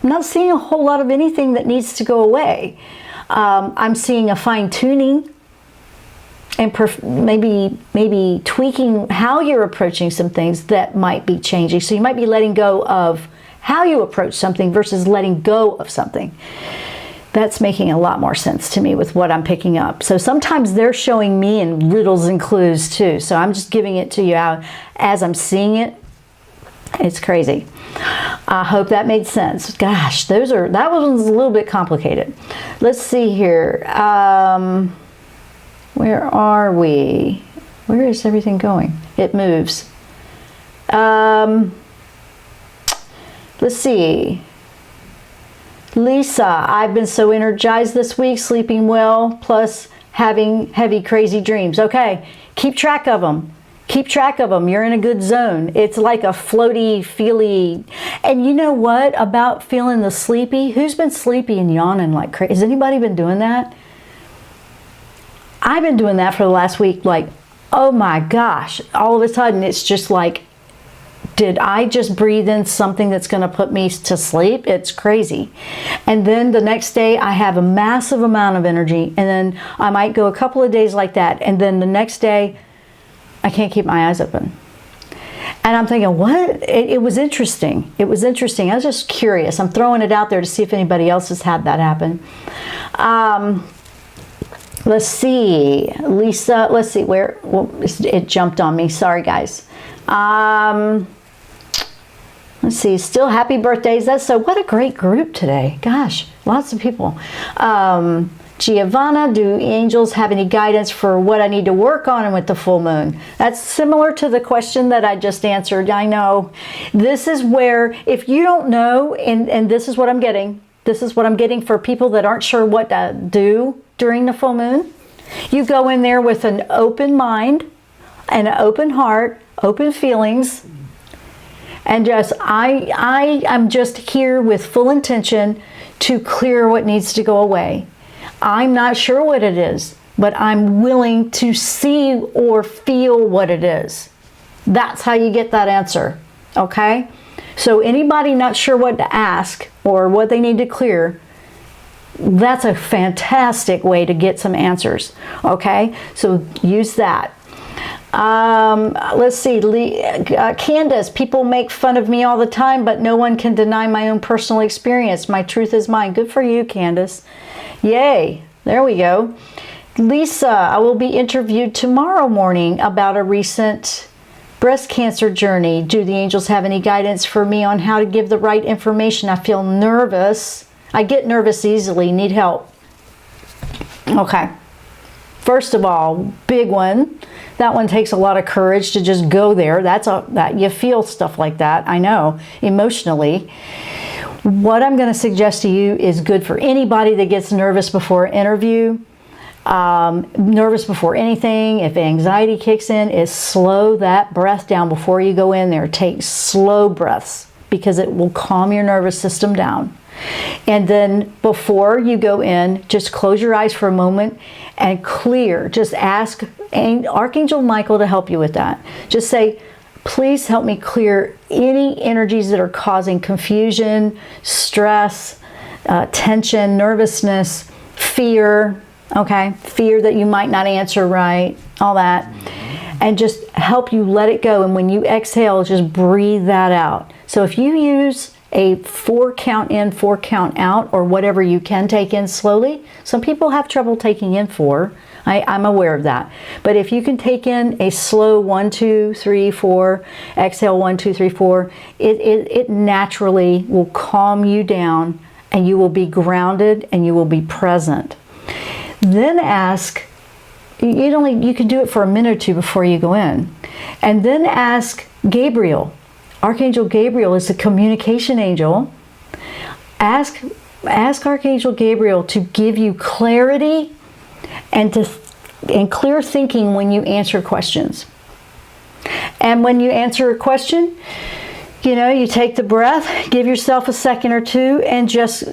I'm not seeing a whole lot of anything that needs to go away. I'm seeing a fine-tuning and maybe tweaking how you're approaching some things that might be changing. So you might be letting go of how you approach something versus letting go of something. That's making a lot more sense to me with what I'm picking up. So sometimes they're showing me in riddles and clues too. So I'm just giving it to you out as I'm seeing it. It's crazy. I hope that made sense. Gosh, that one's a little bit complicated. Let's see here. Where are we? Where is everything going? It moves. Let's see. Lisa, I've been so energized this week, sleeping well, plus having heavy, crazy dreams. Okay, keep track of them. Keep track of them. You're in a good zone. It's like a floaty, feely. And you know what about feeling the sleepy? Who's been sleepy and yawning like crazy? Has anybody been doing that? I've been doing that for the last week. Like, oh my gosh. All of a sudden, it's just like, did I just breathe in something that's going to put me to sleep? It's crazy. And then the next day, I have a massive amount of energy. And then I might go a couple of days like that. And then the next day, I can't keep my eyes open. And I'm thinking, what? It was interesting. It was interesting. I was just curious. I'm throwing it out there to see if anybody else has had that happen. Let's see. Lisa, let's see where. Well, it jumped on me. Sorry, guys. Let's see. Still happy birthdays. What a great group today. Gosh, lots of people. Giovanna, do angels have any guidance for what I need to work on with the full moon? That's similar to the question that I just answered. I know. This is where, if you don't know, and this is what I'm getting. This is what I'm getting for people that aren't sure what to do during the full moon. You go in there with an open mind, and an open heart, open feelings, and just, I'm just here with full intention to clear what needs to go away. I'm not sure what it is, but I'm willing to see or feel what it is. That's how you get that answer, okay? So anybody not sure what to ask or what they need to clear, that's a fantastic way to get some answers, okay? So use that. Let's see, Candace, people make fun of me all the time, but no one can deny my own personal experience. My truth is mine. Good for you, Candace. Yay, there we go. Lisa, I will be interviewed tomorrow morning about a recent breast cancer journey. Do the angels have any guidance for me on how to give the right information? I feel nervous. I get nervous easily, need help. Okay. First of all, big one. That one takes a lot of courage to just go there. That you feel stuff like that, I know, emotionally. What I'm going to suggest to you is good for anybody that gets nervous before an interview, nervous before anything. If anxiety kicks in, is slow that breath down before you go in there. Take slow breaths because it will calm your nervous system down. And then before you go in, just close your eyes for a moment and clear. Just ask Archangel Michael to help you with that. Just say, please help me clear any energies that are causing confusion, stress, tension, nervousness, fear, okay? Fear that you might not answer right, all that. And just help you let it go. And when you exhale, just breathe that out. So if you use a 4 count in, 4 count out, or whatever you can take in slowly. Some people have trouble taking in 4. I'm aware of that. But if you can take in a slow 1, 2, 3, 4, exhale 1, 2, 3, 4, it naturally will calm you down, and you will be grounded and you will be present. Then ask, you can do it for a minute or two before you go in. And then ask Gabriel. Archangel Gabriel is the communication angel. Ask Archangel Gabriel to give you clarity and clear thinking when you answer questions. And when you answer a question, you take the breath, give yourself a second or two, and just,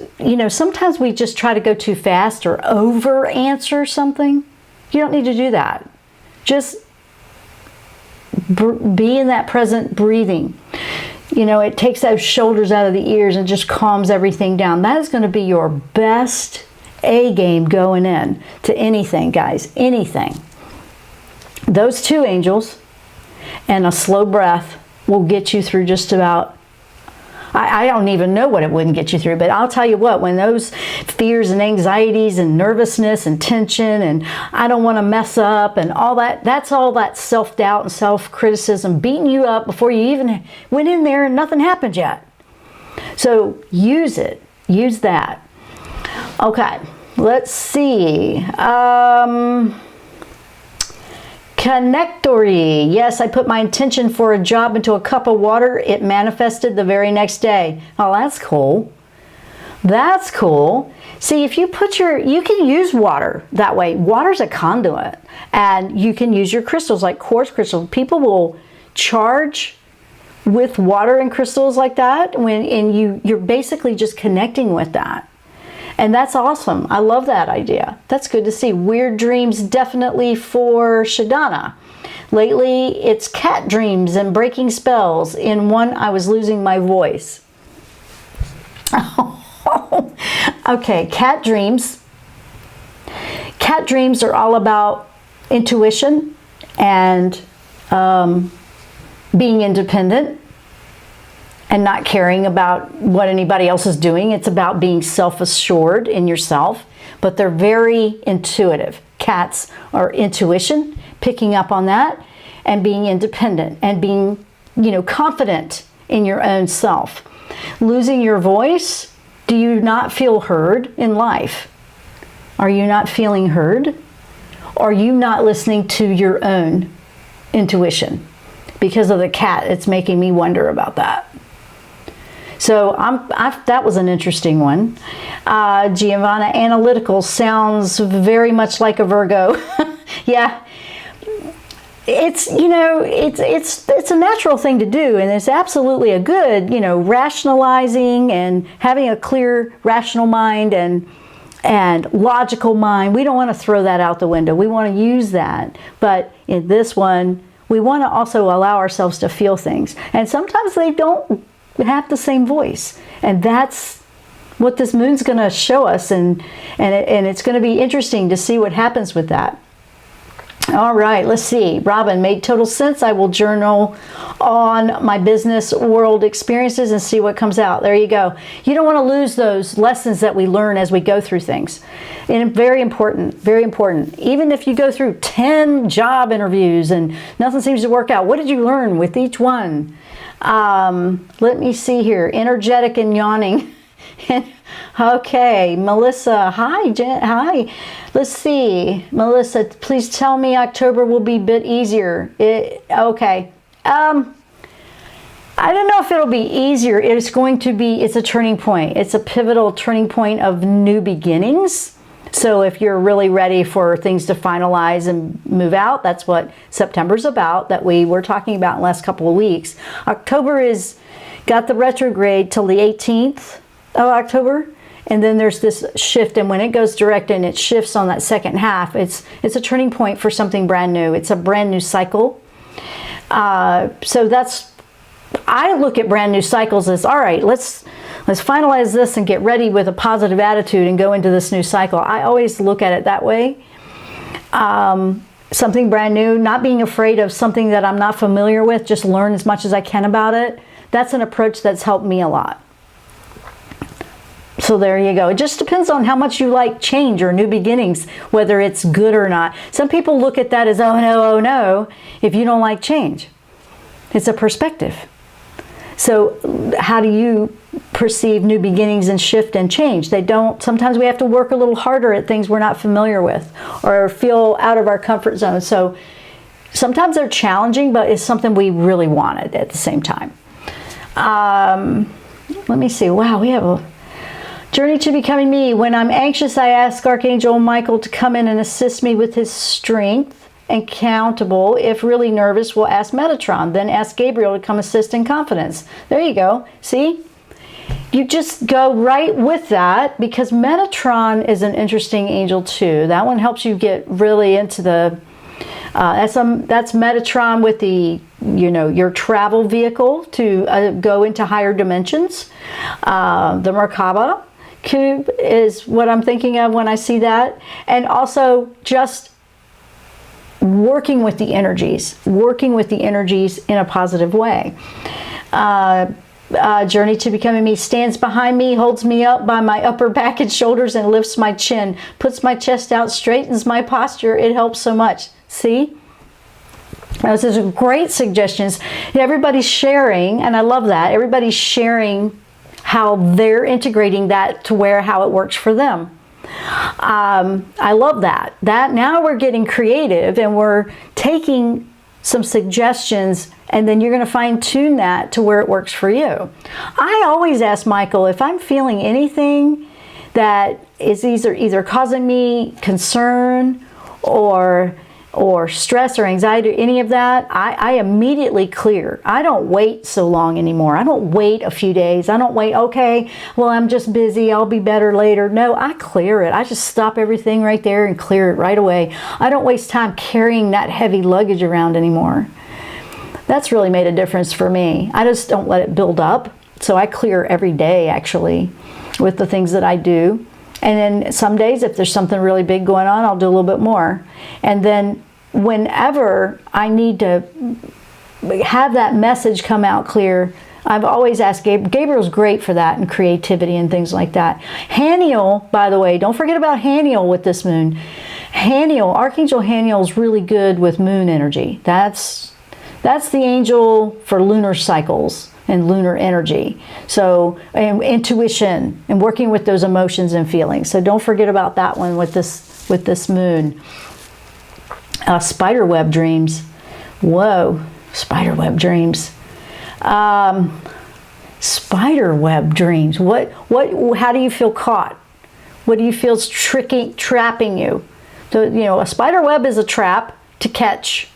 sometimes we just try to go too fast or over answer something. You don't need to do that. Just be in that present breathing. It takes those shoulders out of the ears and just calms everything down. That is going to be your best A game going in to anything, guys, anything. Those 2 angels and a slow breath will get you through just about, I don't even know what it wouldn't get you through, but I'll tell you what, when those fears and anxieties and nervousness and tension and I don't want to mess up and all that, that's all that self-doubt and self-criticism beating you up before you even went in there and nothing happened yet. So use it. Use that. Okay, let's see. Connectory. Yes, I put my intention for a job into a cup of water. It manifested the very next day. Oh, that's cool. That's cool. See, if you you can use water that way. Water's a conduit. And you can use your crystals like quartz crystals. People will charge with water and crystals like that and you're basically just connecting with that. And that's awesome. I love that idea. That's good to see. Weird dreams definitely for Shadana. Lately, it's cat dreams and breaking spells. In one, I was losing my voice. Okay, cat dreams. Cat dreams are all about intuition and being independent and not caring about what anybody else is doing. It's about being self-assured in yourself, but they're very intuitive. Cats are intuition, picking up on that, and being independent and being, confident in your own self. Losing your voice, do you not feel heard in life? Are you not feeling heard? Are you not listening to your own intuition? Because of the cat, it's making me wonder about that. So that was an interesting one. Giovanna, analytical sounds very much like a Virgo. Yeah, it's it's a natural thing to do, and it's absolutely a good rationalizing and having a clear rational mind and logical mind. We don't want to throw that out the window. We want to use that, but in this one, we want to also allow ourselves to feel things, and sometimes they don't have the same voice, and that's what this moon's going to show us, and it's going to be interesting to see what happens with that. All right, let's see. Robin, made total sense. I will journal on my business world experiences and see what comes out. There you go. You don't want to lose those lessons that we learn as we go through things. And very important, very important. Even if you go through 10 job interviews and nothing seems to work out, what did you learn with each one? Let me see here. Energetic and yawning. Okay, Melissa. Hi, Jen. Hi. Let's see. Melissa, please tell me October will be a bit easier. Okay. I don't know if it'll be easier. It's going to be, it's a turning point. It's a pivotal turning point of new beginnings. So if you're really ready for things to finalize and move out, that's what September's about, that we were talking about in the last couple of weeks. October got the retrograde till the 18th of October. And then there's this shift, and when it goes direct and it shifts on that second half, it's a turning point for something brand new. It's a brand new cycle. So that's, I look at brand new cycles as, all right, let's finalize this and get ready with a positive attitude and go into this new cycle. I always look at it that way. Something brand new, not being afraid of something that I'm not familiar with, just learn as much as I can about it. That's an approach that's helped me a lot. So there you go. It just depends on how much you like change or new beginnings, whether it's good or not. Some people look at that as, oh no, if you don't like change. It's a perspective. So how do you perceive new beginnings and shift and change? They don't, sometimes we have to work a little harder at things we're not familiar with or feel out of our comfort zone. So sometimes they're challenging, but it's something we really wanted at the same time. Let me see. Wow, we have a journey to becoming me. When I'm anxious, I ask Archangel Michael to come in and assist me with his strength and countable. If really nervous, we'll ask Metatron, then ask Gabriel to come assist in confidence. There you go. See? You just go right with that, because Metatron is an interesting angel too. That one helps you get really into the, that's Metatron with the, your travel vehicle to go into higher dimensions. The Merkaba cube is what I'm thinking of when I see that. And also just working with the energies in a positive way. Journey to becoming me stands behind me, holds me up by my upper back and shoulders, and lifts my chin, puts my chest out, straightens my posture. It helps so much. See? Those are great suggestions. Everybody's sharing, and I love that. Everybody's sharing how they're integrating that to how it works for them. I love that. Now we're getting creative and we're taking some suggestions, and then you're going to fine tune that to where it works for you. I always ask Michael if I'm feeling anything that is either causing me concern or stress or anxiety or any of that, I immediately clear. I don't wait so long anymore. I don't wait a few days. I don't wait, okay, well, I'm just busy, I'll be better later. No, I clear it. I just stop everything right there and clear it right away. I don't waste time carrying that heavy luggage around anymore. That's really made a difference for me. I just don't let it build up. So I clear every day, actually, with the things that I do. And then some days, if there's something really big going on, I'll do a little bit more. And then whenever I need to have that message come out clear, I've always asked Gabriel. Gabriel's great for that and creativity and things like that. Haniel, by the way, don't forget about Haniel with this moon. Haniel, Archangel Haniel is really good with moon energy. That's the angel for lunar cycles and lunar energy. So, and intuition and working with those emotions and feelings. So don't forget about that one with this moon. Spiderweb dreams. Whoa, spiderweb dreams. Spiderweb dreams. How do you feel caught? What do you feel is trapping you? A spiderweb is a trap to catch.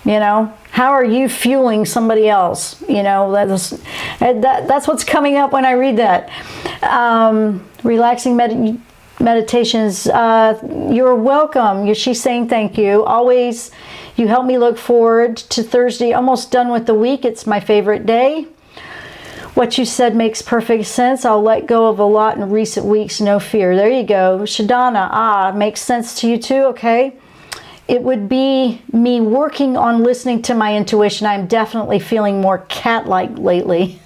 How are you fueling somebody else? That's what's coming up when I read that. Relaxing meditations. You're welcome. She's saying thank you. Always, you help me look forward to Thursday. Almost done with the week. It's my favorite day. What you said makes perfect sense. I'll let go of a lot in recent weeks. No fear. There you go. Shadana. Makes sense to you too. Okay. It would be me working on listening to my intuition. I'm definitely feeling more cat-like lately.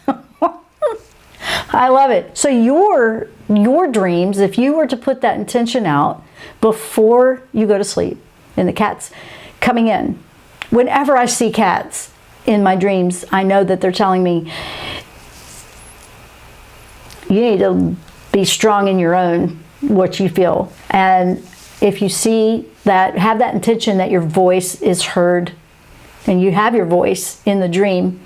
I love it. So your dreams, if you were to put that intention out before you go to sleep, and the cat's coming in. Whenever I see cats in my dreams, I know that they're telling me, you need to be strong in your own, what you feel. And if you see that, have that intention that your voice is heard, and you have your voice in the dream,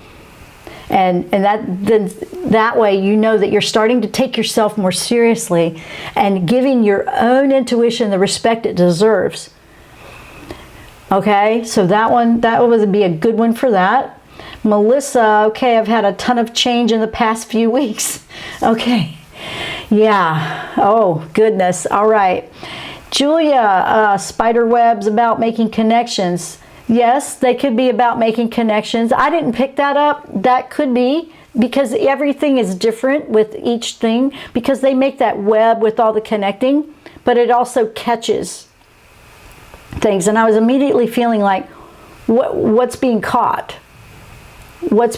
and that way you know that you're starting to take yourself more seriously and giving your own intuition the respect it deserves. Okay, so that would be a good one for that. Melissa, okay, I've had a ton of change in the past few weeks. Okay. Yeah. Oh, goodness. All right. Julia, spider webs about making connections. Yes, they could be about making connections. I didn't pick that up. That could be, because everything is different with each thing, because they make that web with all the connecting, but it also catches things. And I was immediately feeling like, what's being caught? What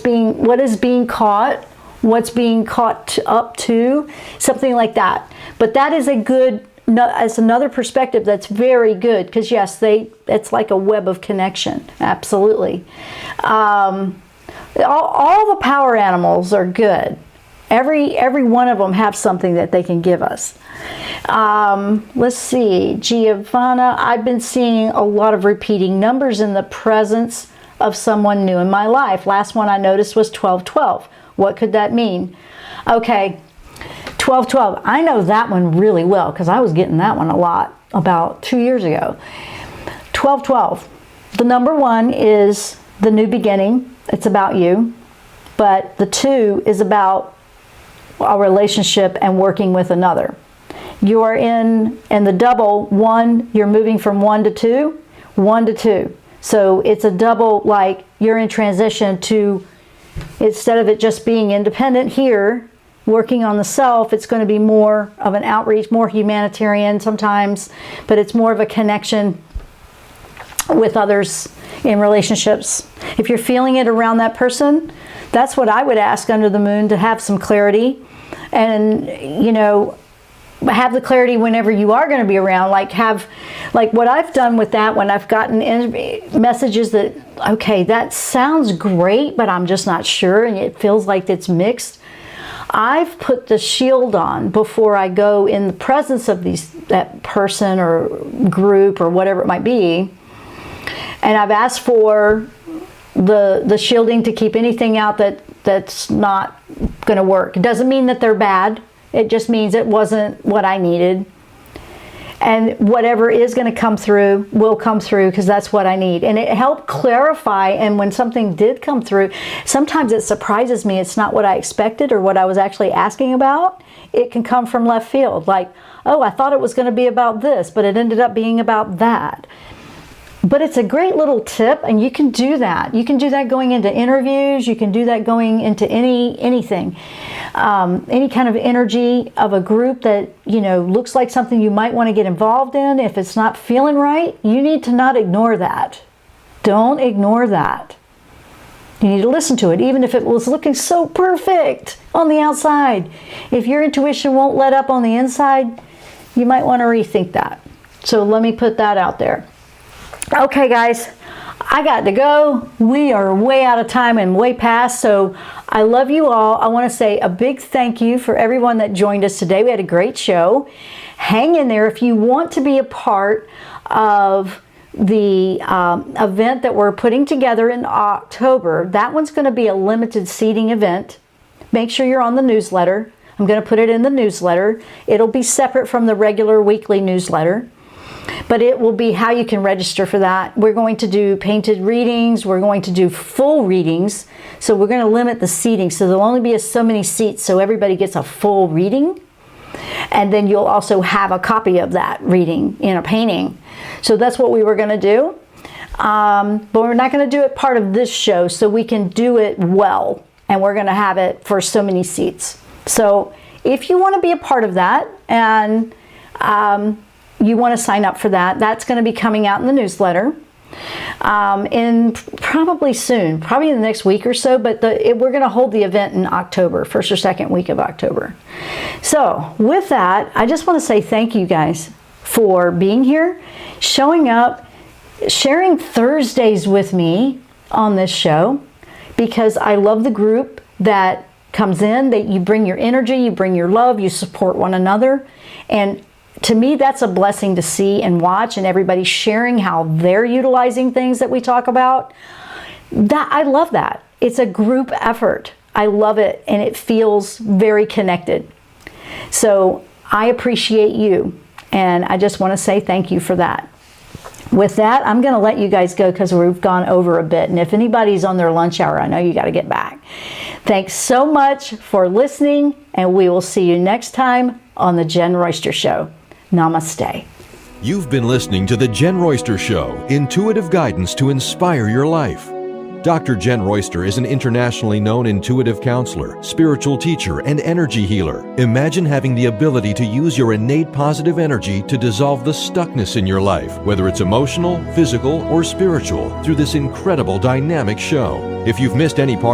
is being caught? What's being caught up to? Something like that. But that is a good, as another perspective that's very good, because yes, it's like a web of connection. Absolutely. All the power animals are good. Every one of them have something that they can give us. Let's see, Giovanna, I've been seeing a lot of repeating numbers in the presence of someone new in my life. Last one I noticed was 1212. What could that mean? Okay, 1212. I know that one really well because I was getting that one a lot about 2 years ago. 1212. The number 1 is the new beginning. It's about you. But the 2 is about a relationship and working with another. You are in the double 1, you're moving from 1 to 2, 1 to 2. So it's a double, like you're in transition to, instead of it just being independent here, working on the self, it's going to be more of an outreach, more humanitarian sometimes, but it's more of a connection with others in relationships. If you're feeling it around that person, that's what I would ask under the moon, to have some clarity. And, you know, have the clarity whenever you are going to be around. Like what I've done with that one, I've gotten messages that, okay, that sounds great, but I'm just not sure, and it feels like it's mixed. I've put the shield on before I go in the presence of that person or group or whatever it might be, and I've asked for the shielding to keep anything out that's not going to work. It doesn't mean that they're bad. It just means it wasn't what I needed. And whatever is going to come through will come through, because that's what I need. And it helped clarify. And when something did come through, sometimes it surprises me. It's not what I expected or what I was actually asking about. It can come from left field. Like, oh, I thought it was going to be about this, but it ended up being about that. But it's a great little tip, and you can do that. You can do that going into interviews. You can do that going into anything. Any kind of energy of a group that, you know, looks like something you might want to get involved in. If it's not feeling right, you need to not ignore that. Don't ignore that. You need to listen to it, even if it was looking so perfect on the outside. If your intuition won't let up on the inside, you might want to rethink that. So let me put that out there. Okay, guys, I got to go. We are way out of time and way past, so I love you all. I want to say a big thank you for everyone that joined us today. We had a great show. Hang in there. If you want to be a part of the event that we're putting together in October, that one's going to be a limited seating event. Make sure you're on the newsletter. I'm going to put it in the newsletter. It'll be separate from the regular weekly newsletter, but it will be how you can register for that. We're going to do painted readings. We're going to do full readings. So we're going to limit the seating. So there'll only be so many seats so everybody gets a full reading. And then you'll also have a copy of that reading in a painting. So that's what we were going to do. But we're not going to do it part of this show, so we can do it well. And we're going to have it for so many seats. So if you want to be a part of that, and you want to sign up for that, that's going to be coming out in the newsletter in probably soon, probably in the next week or so, but we're going to hold the event in October, first or second week of October. So with that, I just want to say thank you guys for being here, showing up, sharing Thursdays with me on this show, because I love the group that comes in, that you bring your energy, you bring your love, you support one another. And to me, that's a blessing to see and watch, and everybody sharing how they're utilizing things that we talk about. I love that. It's a group effort. I love it, and it feels very connected. So I appreciate you, and I just want to say thank you for that. With that, I'm going to let you guys go because we've gone over a bit. And if anybody's on their lunch hour, I know you got to get back. Thanks so much for listening, and we will see you next time on The Jenn Royster Show. Namaste. You've been listening to The Jenn Royster Show, intuitive guidance to inspire your life. Dr. Jenn Royster is an internationally known intuitive counselor, spiritual teacher, and energy healer. Imagine having the ability to use your innate positive energy to dissolve the stuckness in your life, whether it's emotional, physical, or spiritual, through this incredible dynamic show. If you've missed any part